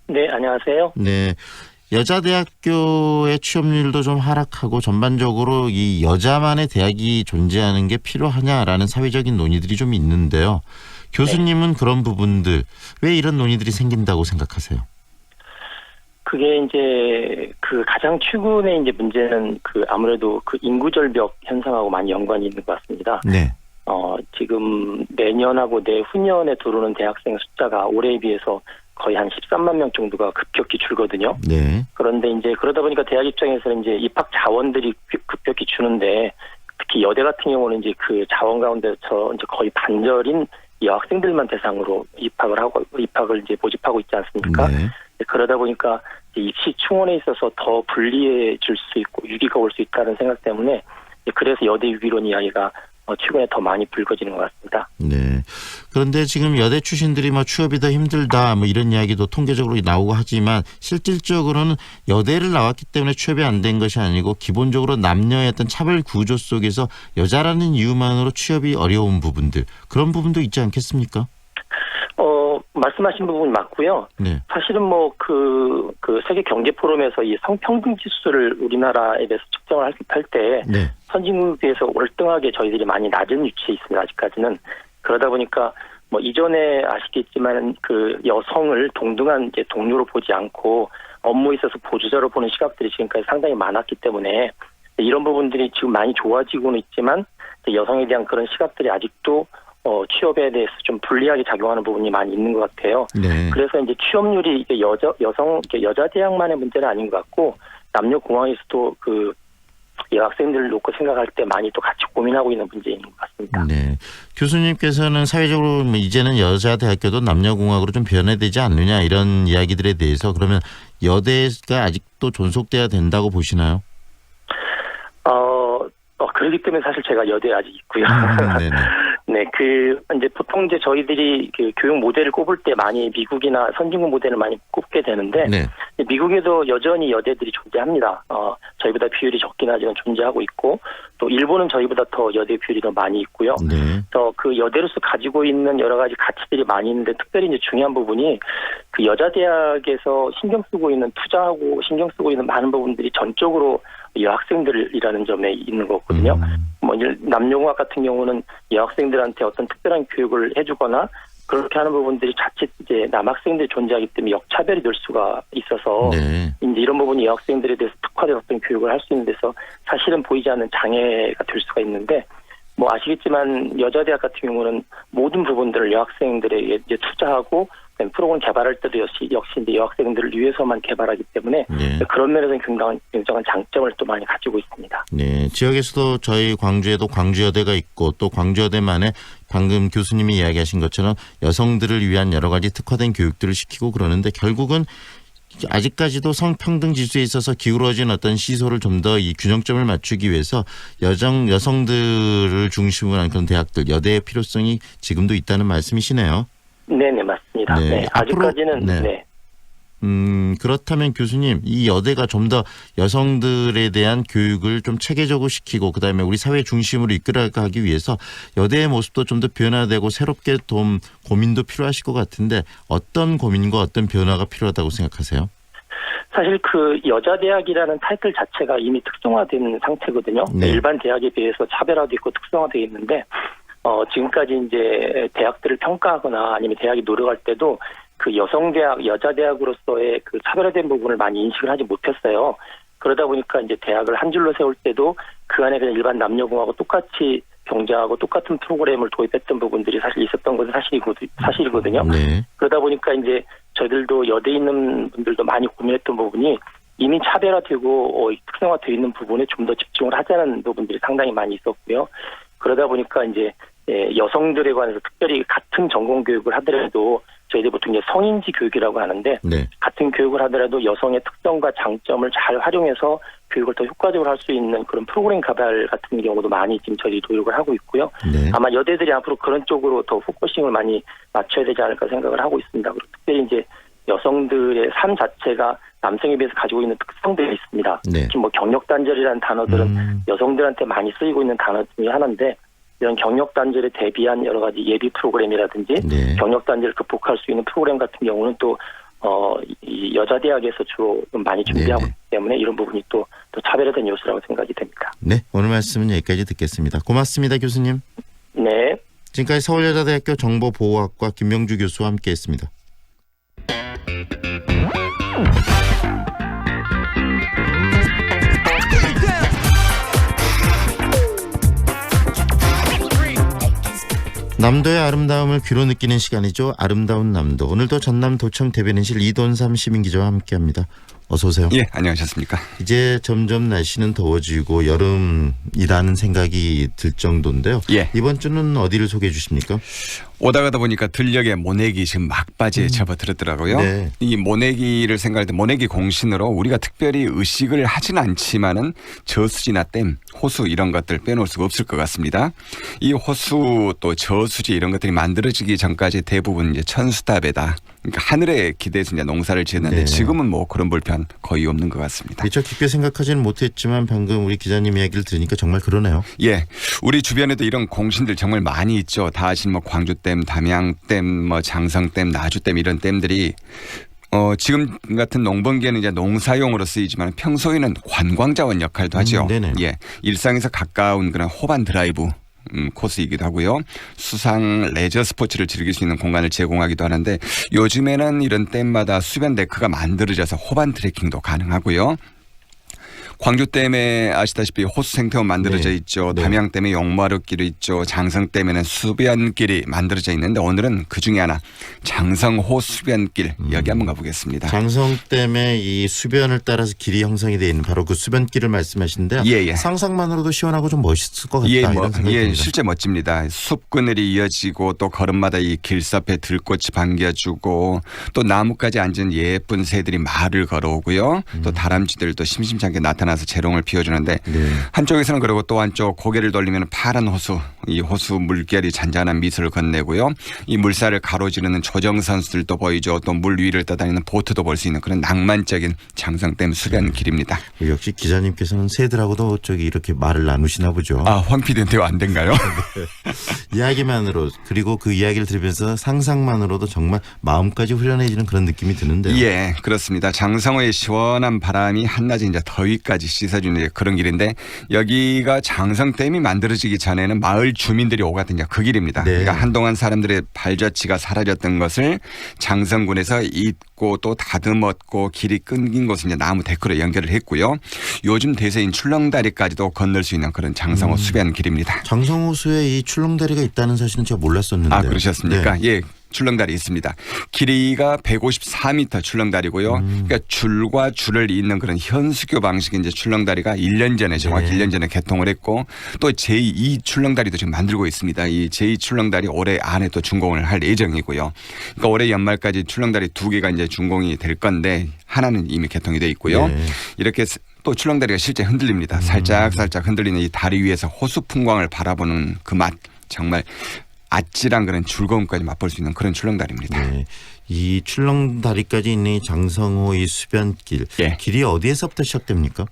네, 안녕하세요. 네. 여자 대학교의 취업률도 좀 하락하고 전반적으로 이 여자만의 대학이 존재하는 게 필요하냐라는 사회적인 논의들이 좀 있는데요. 교수님은 그런 부분들, 왜 이런 논의들이 생긴다고 생각하세요? 그게 이제 그 가장 최근의 이제 문제는 그 아무래도 그 인구 절벽 현상하고 많이 연관이 있는 것 같습니다. 네. 지금 내년하고 내후년에 들어오는 대학생 숫자가 올해에 비해서 거의 한 13만 명 정도가 급격히 줄거든요. 네. 그런데 이제 그러다 보니까 대학 입장에서는 이제 입학 자원들이 급격히 주는데 특히 여대 같은 경우는 이제 그 자원 가운데서 이제 거의 반절인 여학생들만 대상으로 입학을 이제 모집하고 있지 않습니까? 네. 그러다 보니까 입시 충원에 있어서 더 불리해질 수 있고 위기가 올 수 있다는 생각 때문에 그래서 여대 위기론 이야기가 최근에 더 많이 불거지는 것 같습니다. 네. 그런데 지금 여대 출신들이 뭐 취업이 더 힘들다 뭐 이런 이야기도 통계적으로 나오고 하지만 실질적으로는 여대를 나왔기 때문에 취업이 안 된 것이 아니고 기본적으로 남녀의 어떤 차별 구조 속에서 여자라는 이유만으로 취업이 어려운 부분들 그런 부분도 있지 않겠습니까? 말씀하신 부분이 맞고요. 네. 사실은 뭐 그 세계 경제 포럼에서 이 성평등 지수를 우리나라에 대해서 측정을 할 때 네. 선진국에 비해서 월등하게 저희들이 많이 낮은 위치에 있습니다. 아직까지는. 그러다 보니까 뭐 이전에 아시겠지만 그 여성을 동등한 이제 동료로 보지 않고 업무에 있어서 보조자로 보는 시각들이 지금까지 상당히 많았기 때문에 이런 부분들이 지금 많이 좋아지고는 있지만 여성에 대한 그런 시각들이 아직도 취업에 대해서 좀 불리하게 작용하는 부분이 많이 있는 것 같아요. 네. 그래서 이제 취업률이 이게 여자 대학만의 문제는 아닌 것 같고 남녀 공학에서도 그 여학생들을 놓고 생각할 때 많이 또 같이 고민하고 있는 문제인 것 같습니다. 네. 교수님께서는 사회적으로 이제는 여자 대학교도 남녀공학으로 좀 변해되지 않느냐 이런 이야기들에 대해서 그러면 여대가 아직도 존속돼야 된다고 보시나요? 그렇기 때문에 사실 제가 여대에 아직 있고요. 네네. 네, 이제 보통 이제 저희들이 그 교육 모델을 꼽을 때 많이 미국이나 선진국 모델을 많이 꼽게 되는데, 네. 미국에도 여전히 여대들이 존재합니다. 저희보다 비율이 적긴 하지만 존재하고 있고, 또 일본은 저희보다 더 여대 비율이 더 많이 있고요. 네. 그래서 그 여대로서 가지고 있는 여러 가지 가치들이 많이 있는데, 특별히 이제 중요한 부분이 그 여자 대학에서 신경 쓰고 있는 투자하고 신경 쓰고 있는 많은 부분들이 전적으로 여학생들이라는 점에 있는 거거든요. 뭐 남녀공학 같은 경우는 여학생들한테 어떤 특별한 교육을 해주거나 그렇게 하는 부분들이 자칫 이제 남학생들이 존재하기 때문에 역차별이 될 수가 있어서 네. 이제 이런 부분이 여학생들에 대해서 특화된 어떤 교육을 할 수 있는 데서 사실은 보이지 않는 장애가 될 수가 있는데 뭐 아시겠지만 여자 대학 같은 경우는 모든 부분들을 여학생들에게 이제 투자하고 프로그램 개발할 때도 역시 이제 여학생들을 위해서만 개발하기 때문에 네. 그런 면에서는 굉장한 장점을 또 많이 가지고 있습니다. 네, 지역에서도 저희 광주에도 광주여대가 있고 또 광주여대만의 방금 교수님이 이야기하신 것처럼 여성들을 위한 여러 가지 특화된 교육들을 시키고 그러는데 결국은 아직까지도 성평등 지수에 있어서 기울어진 어떤 시소를 좀 더 이 균형점을 맞추기 위해서 여성들을 중심으로 한 그런 대학들 여대의 필요성이 지금도 있다는 말씀이시네요. 네네 맞습니다. 네. 네, 아직까지는 네. 그렇다면 교수님 이 여대가 좀 더 여성들에 대한 교육을 좀 체계적으로 시키고 그다음에 우리 사회 중심으로 이끌어가기 위해서 여대의 모습도 좀 더 변화되고 새롭게 좀 고민도 필요하실 것 같은데 어떤 고민과 어떤 변화가 필요하다고 생각하세요? 사실 그 여자 대학이라는 타이틀 자체가 이미 특성화된 상태거든요. 네. 일반 대학에 비해서 차별화도 있고 특성화되어 있는데 지금까지 이제 대학들을 평가하거나 아니면 대학이 노력할 때도 그 여성 대학, 여자 대학으로서의 그 차별화된 부분을 많이 인식을 하지 못했어요. 그러다 보니까 이제 대학을 한 줄로 세울 때도 그 안에 그냥 일반 남녀공하고 똑같이 경쟁하고 똑같은 프로그램을 도입했던 부분들이 사실 있었던 것은 사실이거든요. 네. 그러다 보니까 이제 저희들도 여대에 있는 분들도 많이 고민했던 부분이 이미 차별화되고 특성화되어 있는 부분에 좀 더 집중을 하자는 부분들이 상당히 많이 있었고요. 그러다 보니까 이제 여성들에 관해서 특별히 같은 전공 교육을 하더라도 저희들 보통 이제 성인지 교육이라고 하는데 네. 같은 교육을 하더라도 여성의 특성과 장점을 잘 활용해서 교육을 더 효과적으로 할 수 있는 그런 프로그램 개발 같은 경우도 많이 지금 저희 노력을 하고 있고요. 네. 아마 여대들이 앞으로 그런 쪽으로 더 포커싱을 많이 맞춰야 되지 않을까 생각을 하고 있습니다. 그리고 특별히 이제 여성들의 삶 자체가 남성에 비해서 가지고 있는 특성들이 있습니다. 네. 특히 뭐 경력단절이라는 단어들은 여성들한테 많이 쓰이고 있는 단어 중에 하나인데 이런 경력단절에 대비한 여러 가지 예비 프로그램이라든지 네. 경력단절을 극복할 수 있는 프로그램 같은 경우는 또 이 여자 대학에서 주로 좀 많이 준비하고 네네. 있기 때문에 이런 부분이 또 차별화된 요소라고 생각이 됩니다. 네, 오늘 말씀은 여기까지 듣겠습니다. 고맙습니다, 교수님. 네. 지금까지 서울여자대학교 정보보호학과 김명주 교수와 함께했습니다. 남도의 아름다움을 귀로 느끼는 시간이죠. 아름다운 남도. 오늘도 전남도청 대변인실 이돈삼 시민기자와 함께합니다. 어서 오세요. 예, 안녕하셨습니까? 이제 점점 날씨는 더워지고 여름이라는 생각이 들 정도인데요. 예. 이번 주는 어디를 소개해 주십니까? 오다 가다 보니까 들녘에 모내기 지금 막바지에 접어들었더라고요. 네. 이 모내기를 생각할 때 모내기 공신으로 우리가 특별히 의식을 하진 않지만은 저수지나 댐, 호수 이런 것들 빼놓을 수가 없을 것 같습니다. 이 호수 또 저수지 이런 것들이 만들어지기 전까지 대부분 이제 천수답에다 그러니까 하늘에 기대서 이제 농사를 지었는데 네. 지금은 뭐 그런 불편 거의 없는 것 같습니다. 미처 깊게 생각하지는 못했지만 방금 우리 기자님 이야기를 들으니까 정말 그러네요. 예, 우리 주변에도 이런 공신들 정말 많이 있죠. 다 아시는 뭐 광주댐, 담양댐, 뭐 장성댐, 나주댐 이런 댐들이 지금 같은 농번기에는 이제 농사용으로 쓰이지만 평소에는 관광자원 역할도 하죠. 네네. 예, 일상에서 가까운 그런 호반 드라이브. 코스이기도 하고요. 수상 레저 스포츠를 즐길 수 있는 공간을 제공하기도 하는데 요즘에는 이런 댐마다 수변 데크가 만들어져서 호반 트레킹도 가능하고요. 광주댐에 아시다시피 호수 생태원 만들어져 있죠. 담양댐에 용마루길이 있죠. 장성댐에는 수변길이 만들어져 있는데 오늘은 그중에 하나 장성호 수변길 여기 한번 가보겠습니다. 장성댐의 이 수변을 따라서 길이 형성이 되어 있는 바로 그 수변길을 말씀하시는데요. 예. 상상만으로도 시원하고 좀 멋있을 것 같다 이런 생각이 듭니다. 실제 멋집니다. 숲그늘이 이어지고 또 걸음마다 이 길삽에 들꽃이 반겨주고 또 나무까지 앉은 예쁜 새들이 마을을 걸어오고요. 또 다람쥐들도 심심찮게 나타나서 재롱을 피워주는데 한쪽에서는 그리고 또 한쪽 고개를 돌리면 파란 호수, 이 호수 물결이 잔잔한 미소를 건네고요. 이 물살을 가로지르는 조정 선수들도 보이죠. 또 물 위를 떠다니는 보트도 볼 수 있는 그런 낭만적인 장성댐 수변 길입니다. 역시 기자님께서는 새들하고도 이렇게 말을 나누시나 보죠. 아, 황 PD한테 안 된가요? 이야기만으로 그리고 그 이야기를 들으면서 상상만으로도 정말 마음까지 후련해지는 그런 느낌이 드는데요. 예, 그렇습니다. 장성호의 시원한 바람이 한낮에 이제 더위까지 씻어주는 그런 길인데 여기가 장성댐이 만들어지기 전에는 마을 주민들이 오가던 그 길입니다. 그러니까 한동안 사람들의 발자취가 사라졌던 것을 장성군에서 잇고 또 다듬었고 길이 끊긴 곳은 이제 나무 데크로 연결을 했고요. 요즘 대세인 출렁다리까지도 건널 수 있는 그런 장성호 수변 길입니다. 장성호수에 이 출렁다리가 있다는 사실은 제가 몰랐었는데. 아, 그러셨습니까? 예. 출렁다리 있습니다. 길이가 154m 출렁다리고요. 그러니까 줄과 줄을 잇는 그런 현수교 방식의 이제 출렁다리가 1년 전에 정확히 1년 전에 개통을 했고 또 제2 출렁다리도 지금 만들고 있습니다. 이 제2 출렁다리 올해 안에 또 준공을 할 예정이고요. 그러니까 올해 연말까지 출렁다리 2개가 이제 준공이 될 건데 하나는 이미 개통이 돼 있고요. 이렇게 또 출렁다리가 실제 흔들립니다. 살짝 흔들리는 이 다리 위에서 호수 풍광을 바라보는 그 맛 정말 아찔한 그런 즐거움까지 맛볼 수 있는 그런 출렁다리입니다. 네. 이 출렁다리까지 있는 이 장성호 이 수변길 길이 어디에서부터 시작됩니까?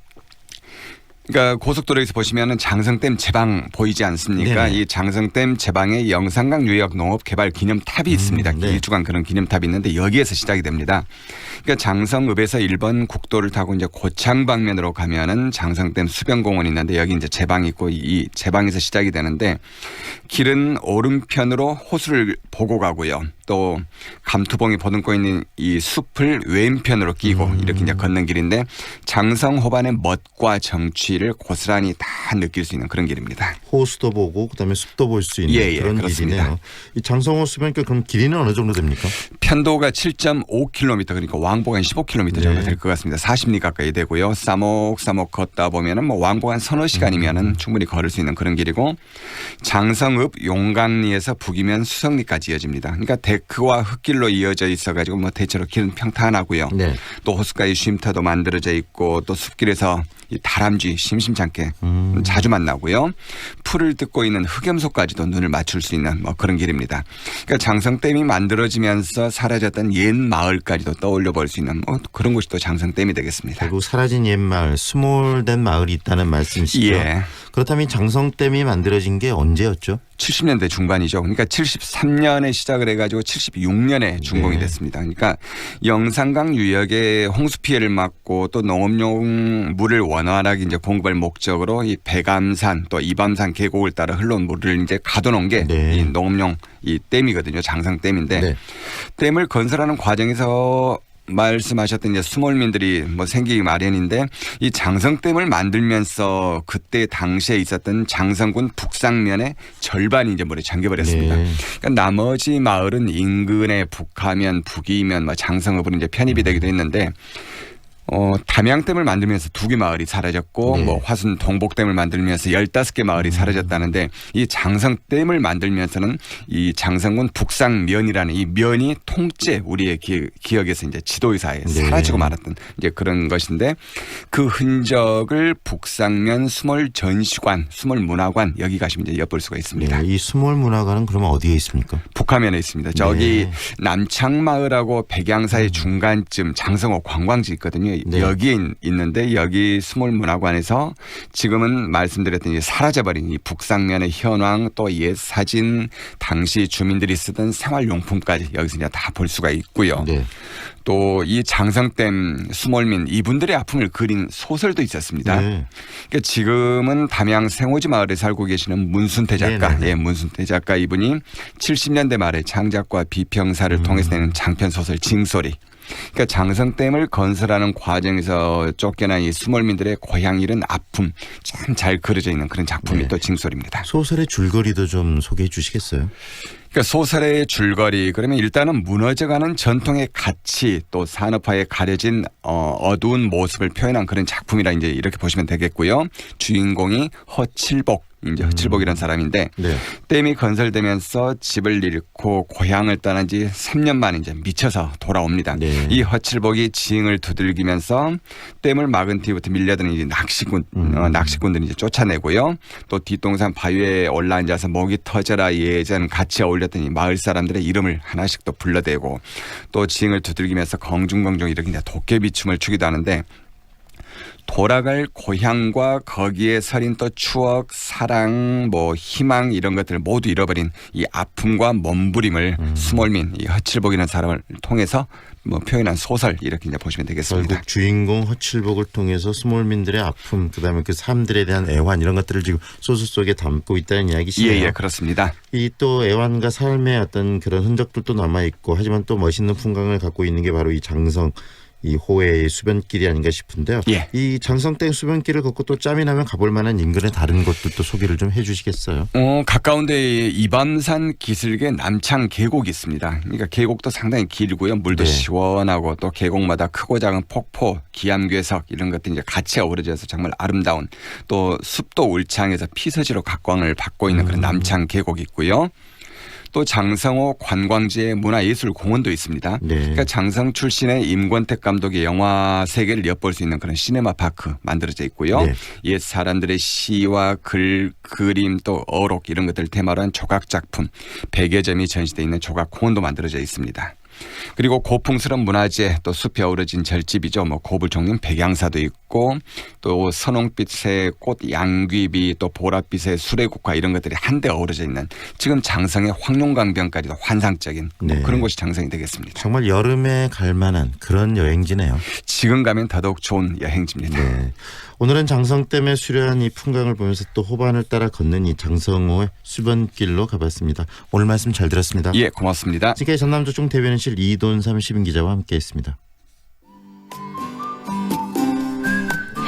그러니까 고속도로에서 보시면은 장성댐 제방 보이지 않습니까? 이 장성댐 제방에 영산강 유역 농업 개발 기념탑이 있습니다. 길쭉한 그런 기념탑이 있는데 여기에서 시작이 됩니다. 그러니까 장성읍에서 1번 국도를 타고 이제 고창 방면으로 가면은 장성댐 수변공원이 있는데 여기 이제 제방이 있고 이 제방에서 시작이 되는데 길은 오른편으로 호수를 보고 가고요. 또 감투봉이 보듬고 있는 이 숲을 왼편으로 끼고 이렇게 이제 걷는 길인데 장성 호반의 멋과 정취를 고스란히 다 느낄 수 있는 그런 길입니다. 호수도 보고 그다음에 숲도 볼 수 있는 그런 그렇습니다. 길이네요. 이 장성호 수변길 그럼 길이는 어느 정도 됩니까? 편도가 7.5km 그러니까 왕복 한 15km 정도 될 것 같습니다. 40리 가까이 되고요. 싸목싸목 걷다 보면은 뭐 왕복 한 서너 시간이면은 충분히 걸을 수 있는 그런 길이고 장성읍 용강리에서 북이면 수성리까지 이어집니다. 그러니까 데크와 흙길로 이어져 있어가지고 뭐 대체로 길은 평탄하고요. 네. 또 호숫가에 쉼터도 만들어져 있고 또 숲길에서 이 다람쥐 심심찮게 자주 만나고요. 풀을 뜯고 있는 흑염소까지도 눈을 맞출 수 있는 뭐 그런 길입니다. 그러니까 장성댐이 만들어지면서 사라졌던 옛 마을까지도 떠올려 볼 수 있는 뭐 그런 곳이 또 장성댐이 되겠습니다. 결국 사라진 옛 마을, 스몰된 마을이 있다는 말씀이시죠? 예. 그렇다면 장성댐이 만들어진 게 언제였죠? 70년대 중반이죠. 그러니까 73년에 시작을 해가지고 76년에 준공이 됐습니다. 그러니까 영산강 유역의 홍수 피해를 막고 또 농업용 물을 원활하게 이제 공급할 목적으로 이 백암산 또 이밤산 계곡을 따라 흘러온 물을 이제 가둬놓은 게 이 농업용 이 댐이거든요. 장성댐인데 댐을 건설하는 과정에서 말씀하셨던 이제 수몰민들이 뭐 생기기 마련인데 이 장성댐을 만들면서 그때 당시에 있었던 장성군 북상면의 절반이 이제 물에 잠겨버렸습니다. 그러니까 나머지 마을은 인근의 북하면, 북이면, 뭐 장성읍으로 이제 편입이 되기도 했는데. 담양댐을 만들면서 2개 마을이 사라졌고 뭐 화순 동복댐을 만들면서 15개 마을이 사라졌다는데 이 장성댐을 만들면서는 이 장성군 북상면이라는 이 면이 통째 우리의 기억에서 이제 지도의사에 사라지고 말았던 이제 그런 것인데 그 흔적을 북상면 수몰전시관, 수몰문화관 여기 가시면 이제 엿볼 수가 있습니다. 이 수몰문화관은 그러면 어디에 있습니까? 북하면에 있습니다. 저기 남창마을하고 백양사의 중간쯤 장성호 관광지 있거든요. 여기에 있는데 여기 수몰문화관에서 지금은 말씀드렸던 사라져버린 이 북상면의 현황 또 옛 사진 당시 주민들이 쓰던 생활용품까지 여기서 이제 다 볼 수가 있고요. 또 이 장성댐 수몰민 이분들의 아픔을 그린 소설도 있었습니다. 그러니까 지금은 담양 생오지 마을에 살고 계시는 문순태 작가, 문순태 작가 이분이 70년대 말에 창작과 비평사를 통해서 내는 장편 소설 징소리. 그러니까 장성댐을 건설하는 과정에서 쫓겨난 이 수몰민들의 고향 잃은 아픔 참 잘 그려져 있는 그런 작품이 또 징소리입니다. 소설의 줄거리도 좀 소개해 주시겠어요? 그러니까 소설의 줄거리 그러면 일단은 무너져가는 전통의 가치 또 산업화에 가려진 어두운 모습을 표현한 그런 작품이라 이제 이렇게 보시면 되겠고요. 주인공이 허칠복 이제 허칠복이라는 사람인데 댐이 건설되면서 집을 잃고 고향을 떠난 지 3년 만에 이제 미쳐서 돌아옵니다. 이 허칠복이 지형을 두들기면서 댐을 막은 뒤부터 밀려드는 이 낚시꾼들이 이제 쫓아내고요. 또 뒷동산 바위에 올라앉아서 목이 터져라 예전 같이 어울렸던 이 마을 사람들의 이름을 하나씩 또 불러대고 또 지형을 두들기면서 공중공중 이렇게 이제 도깨비춤을 추기도 하는데 돌아갈 고향과 거기에 서린 또 추억, 사랑, 뭐 희망 이런 것들을 모두 잃어버린 이 아픔과 몸부림을 수몰민 이 허칠복이라는 사람을 통해서 뭐 표현한 소설 이렇게 이제 보시면 되겠습니다. 결국 주인공 허칠복을 통해서 수몰민들의 아픔, 그다음에 그 사람들에 대한 애환 이런 것들을 지금 소설 속에 담고 있다는 이야기시네요. 예, 그렇습니다. 이 또 애환과 삶의 어떤 그런 흔적들도 남아 있고 하지만 또 멋있는 풍광을 갖고 있는 게 바로 이 장성. 이 호해의 수변길이 아닌가 싶은데요. 이 장성댐 수변길을 걷고 또 짬이 나면 가볼 만한 인근의 다른 곳들도 소개를 좀 해주시겠어요? 가까운 데에 이밤산 기슭에 남창 계곡이 있습니다. 그러니까 계곡도 상당히 길고요. 물도 시원하고 또 계곡마다 크고 작은 폭포, 기암괴석 이런 것들이 이제 같이 어우러져서 정말 아름다운 또 숲도 울창해서 피서지로 각광을 받고 있는 그런 남창 계곡이 있고요. 또 장성호 관광지의 문화예술공원도 있습니다. 그러니까 장성 출신의 임권택 감독의 영화 세계를 엿볼 수 있는 그런 시네마파크 만들어져 있고요. 옛 사람들의 시와 글, 그림 또 어록 이런 것들을 테마로 한 조각작품 100여 점이 전시되어 있는 조각공원도 만들어져 있습니다. 그리고 고풍스러운 문화재 또 숲이 어우러진 절집이죠. 뭐 고불종림 백양사도 있고 또 선홍빛의 꽃 양귀비 또 보랏빛의 수레국화 이런 것들이 한데 어우러져 있는 지금 장성의 황룡강변까지도 환상적인 뭐 그런 곳이 장성이 되겠습니다. 정말 여름에 갈 만한 그런 여행지네요. 지금 가면 더더욱 좋은 여행지입니다. 오늘은 장성댐에 수려한 이 풍광을 보면서 또 호반을 따라 걷는 이 장성호의 수변길로 가봤습니다. 오늘 말씀 잘 들었습니다. 예, 고맙습니다. 지금까지 전남도청 대변인실 이돈삼 시민기자와 함께했습니다.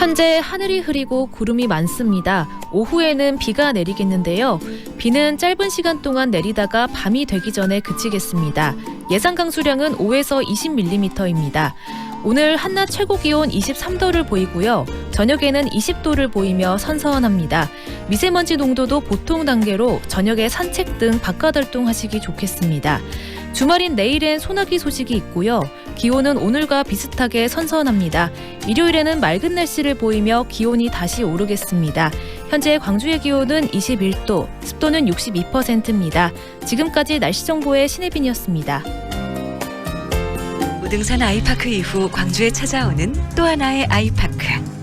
현재 하늘이 흐리고 구름이 많습니다. 오후에는 비가 내리겠는데요. 비는 짧은 시간 동안 내리다가 밤이 되기 전에 그치겠습니다. 예상 강수량은 5에서 20mm입니다. 오늘 한낮 최고 기온 23도를 보이고요. 저녁에는 20도를 보이며 선선합니다. 미세먼지 농도도 보통 단계로 저녁에 산책 등 바깥 활동하시기 좋겠습니다. 주말인 내일엔 소나기 소식이 있고요. 기온은 오늘과 비슷하게 선선합니다. 일요일에는 맑은 날씨를 보이며 기온이 다시 오르겠습니다. 현재 광주의 기온은 21도, 습도는 62%입니다. 지금까지 날씨 정보의 신혜빈이었습니다. 우등산 아이파크 이후 광주에 찾아오는 또 하나의 아이파크.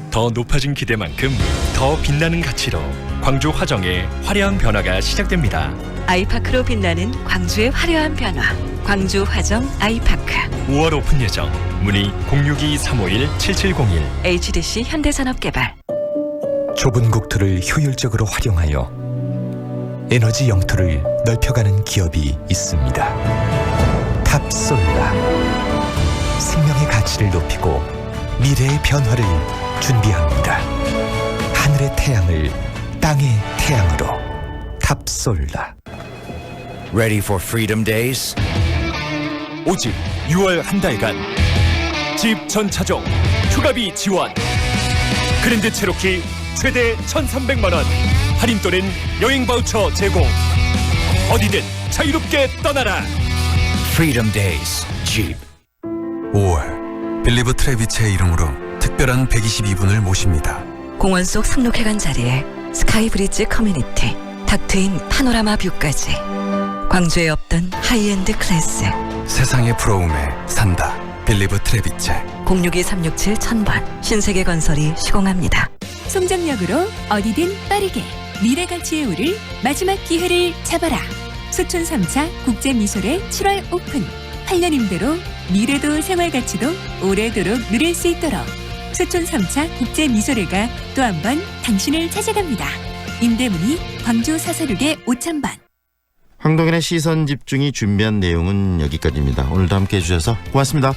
더 높아진 기대만큼 더 빛나는 가치로 광주 화정의 화려한 변화가 시작됩니다. 아이파크로 빛나는 광주의 화려한 변화. 광주 화정 아이파크. 5월 오픈 예정. 문의 062-351-7701. HDC 현대산업개발. 좁은 국토를 효율적으로 활용하여 에너지 영토를 넓혀가는 기업이 있습니다. 탑솔라. 생명의 가치를 높이고 미래의 변화를 준비합니다. 하늘의 태양을 땅의 태양으로. 탑솔라. Ready for Freedom Days? 오직 6월 한 달간 집 전차종 휴가비 지원. 그랜드 체로키 최대 1,300만 원 할인 또는 여행 바우처 제공. 어디든 자유롭게 떠나라. Freedom Days Jeep. 5월 빌리브 트레비체의 이름으로 특별한 122분을 모십니다. 공원 속 상록회관 자리에 스카이브리지 커뮤니티, 닥트인 파노라마 뷰까지. 광주에 없던 하이엔드 클래스. 세상의 부러움에 산다. 빌리브 트레비체. 062-367-1000번. 신세계건설이 시공합니다. 송정역으로 어디든 빠르게 미래 가치의 우를 마지막 기회를 잡아라. 수촌 3차 국제미술회 7월 오픈. 8년 임대로 미래도 생활가치도 오래도록 누릴 수 있도록 수촌 3차 국제미술회가 또 한 번 당신을 찾아갑니다. 임대문의 광주 446의 5000번. 황동현의 시선 집중이 준비한 내용은 여기까지입니다. 오늘도 함께해 주셔서 고맙습니다.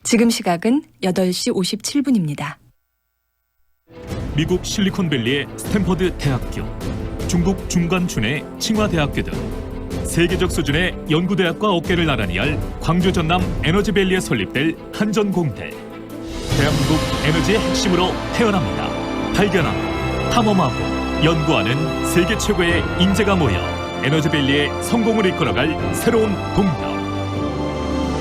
지금 시각은 8시 57분입니다. 미국 실리콘밸리의 스탠퍼드 대학교, 중국 중관춘의 칭화대학교 등 세계적 수준의 연구대학과 어깨를 나란히 할 광주 전남 에너지밸리에 설립될 한전공대. 대한민국 에너지의 핵심으로 태어납니다. 발견하고 탐험하고 연구하는 세계 최고의 인재가 모여 에너지밸리의 성공을 이끌어갈 새로운 동력.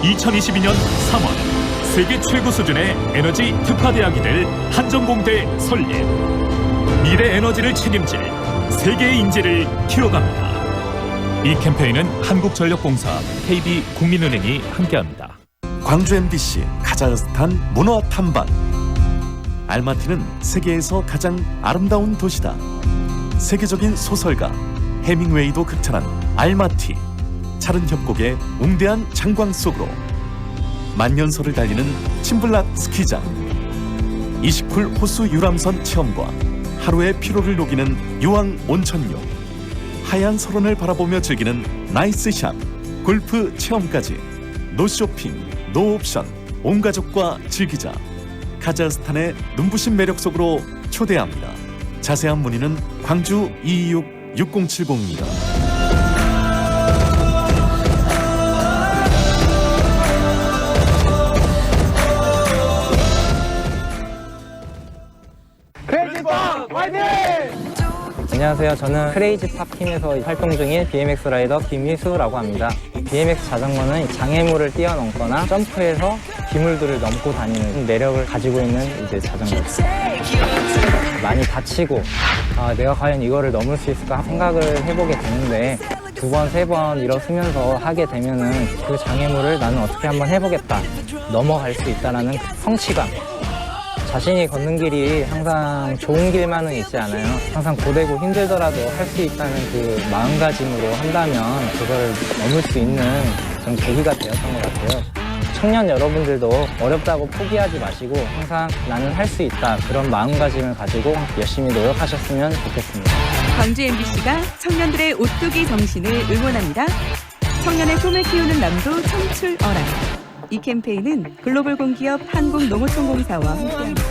2022년 3월 세계 최고 수준의 에너지 특화대학이 될 한전공대 설립. 미래 에너지를 책임질 세계의 인재를 키워갑니다. 이 캠페인은 한국전력공사, KB국민은행이 함께합니다. 광주 MBC 카자흐스탄 문화 탐방. 알마티는 세계에서 가장 아름다운 도시다. 세계적인 소설가 해밍웨이도 극찬한 알마티. 차른 협곡의 웅대한 장광 속으로 만년설을 달리는 침블랏 스키장, 이시쿨 호수 유람선 체험과 하루의 피로를 녹이는 유황 온천욕, 하얀 설원을 바라보며 즐기는 나이스샷, 골프 체험까지 노쇼핑, 노옵션, 온 가족과 즐기자. 카자흐스탄의 눈부신 매력 속으로 초대합니다. 자세한 문의는 광주 226-6070입니다. 안녕하세요. 저는 크레이지 팝팀에서 활동 중인 BMX 라이더 김희수라고 합니다. BMX 자전거는 장애물을 뛰어넘거나 점프해서 기물들을 넘고 다니는 매력을 가지고 있는 이제 자전거죠. 많이 다치고 내가 과연 이거를 넘을 수 있을까 생각을 해보게 되는데 두 번, 세 번 일어서면서 하게 되면은 그 장애물을 나는 어떻게 한번 해보겠다, 넘어갈 수 있다라는 그 성취감. 자신이 걷는 길이 항상 좋은 길만은 있지 않아요. 항상 고되고 힘들더라도 할 수 있다는 그 마음가짐으로 한다면 그걸 넘을 수 있는 그런 계기가 되었던 것 같아요. 청년 여러분들도 어렵다고 포기하지 마시고 항상 나는 할 수 있다, 그런 마음가짐을 가지고 열심히 노력하셨으면 좋겠습니다. 광주 MBC가 청년들의 오뚜기 정신을 응원합니다. 청년의 꿈을 키우는 남도 청출어라. 이 캠페인은 글로벌 공기업 한국농어촌공사와 함께합니다.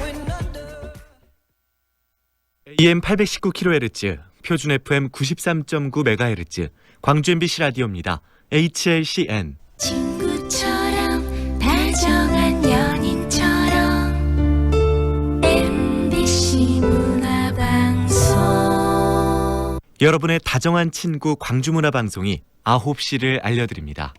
AM 819kHz, 표준 FM 93.9MHz, 광주 MBC 라디오입니다. HLCN. 친구처럼 여러분의 다정한 친구 광주문화방송이 9시를 알려드립니다.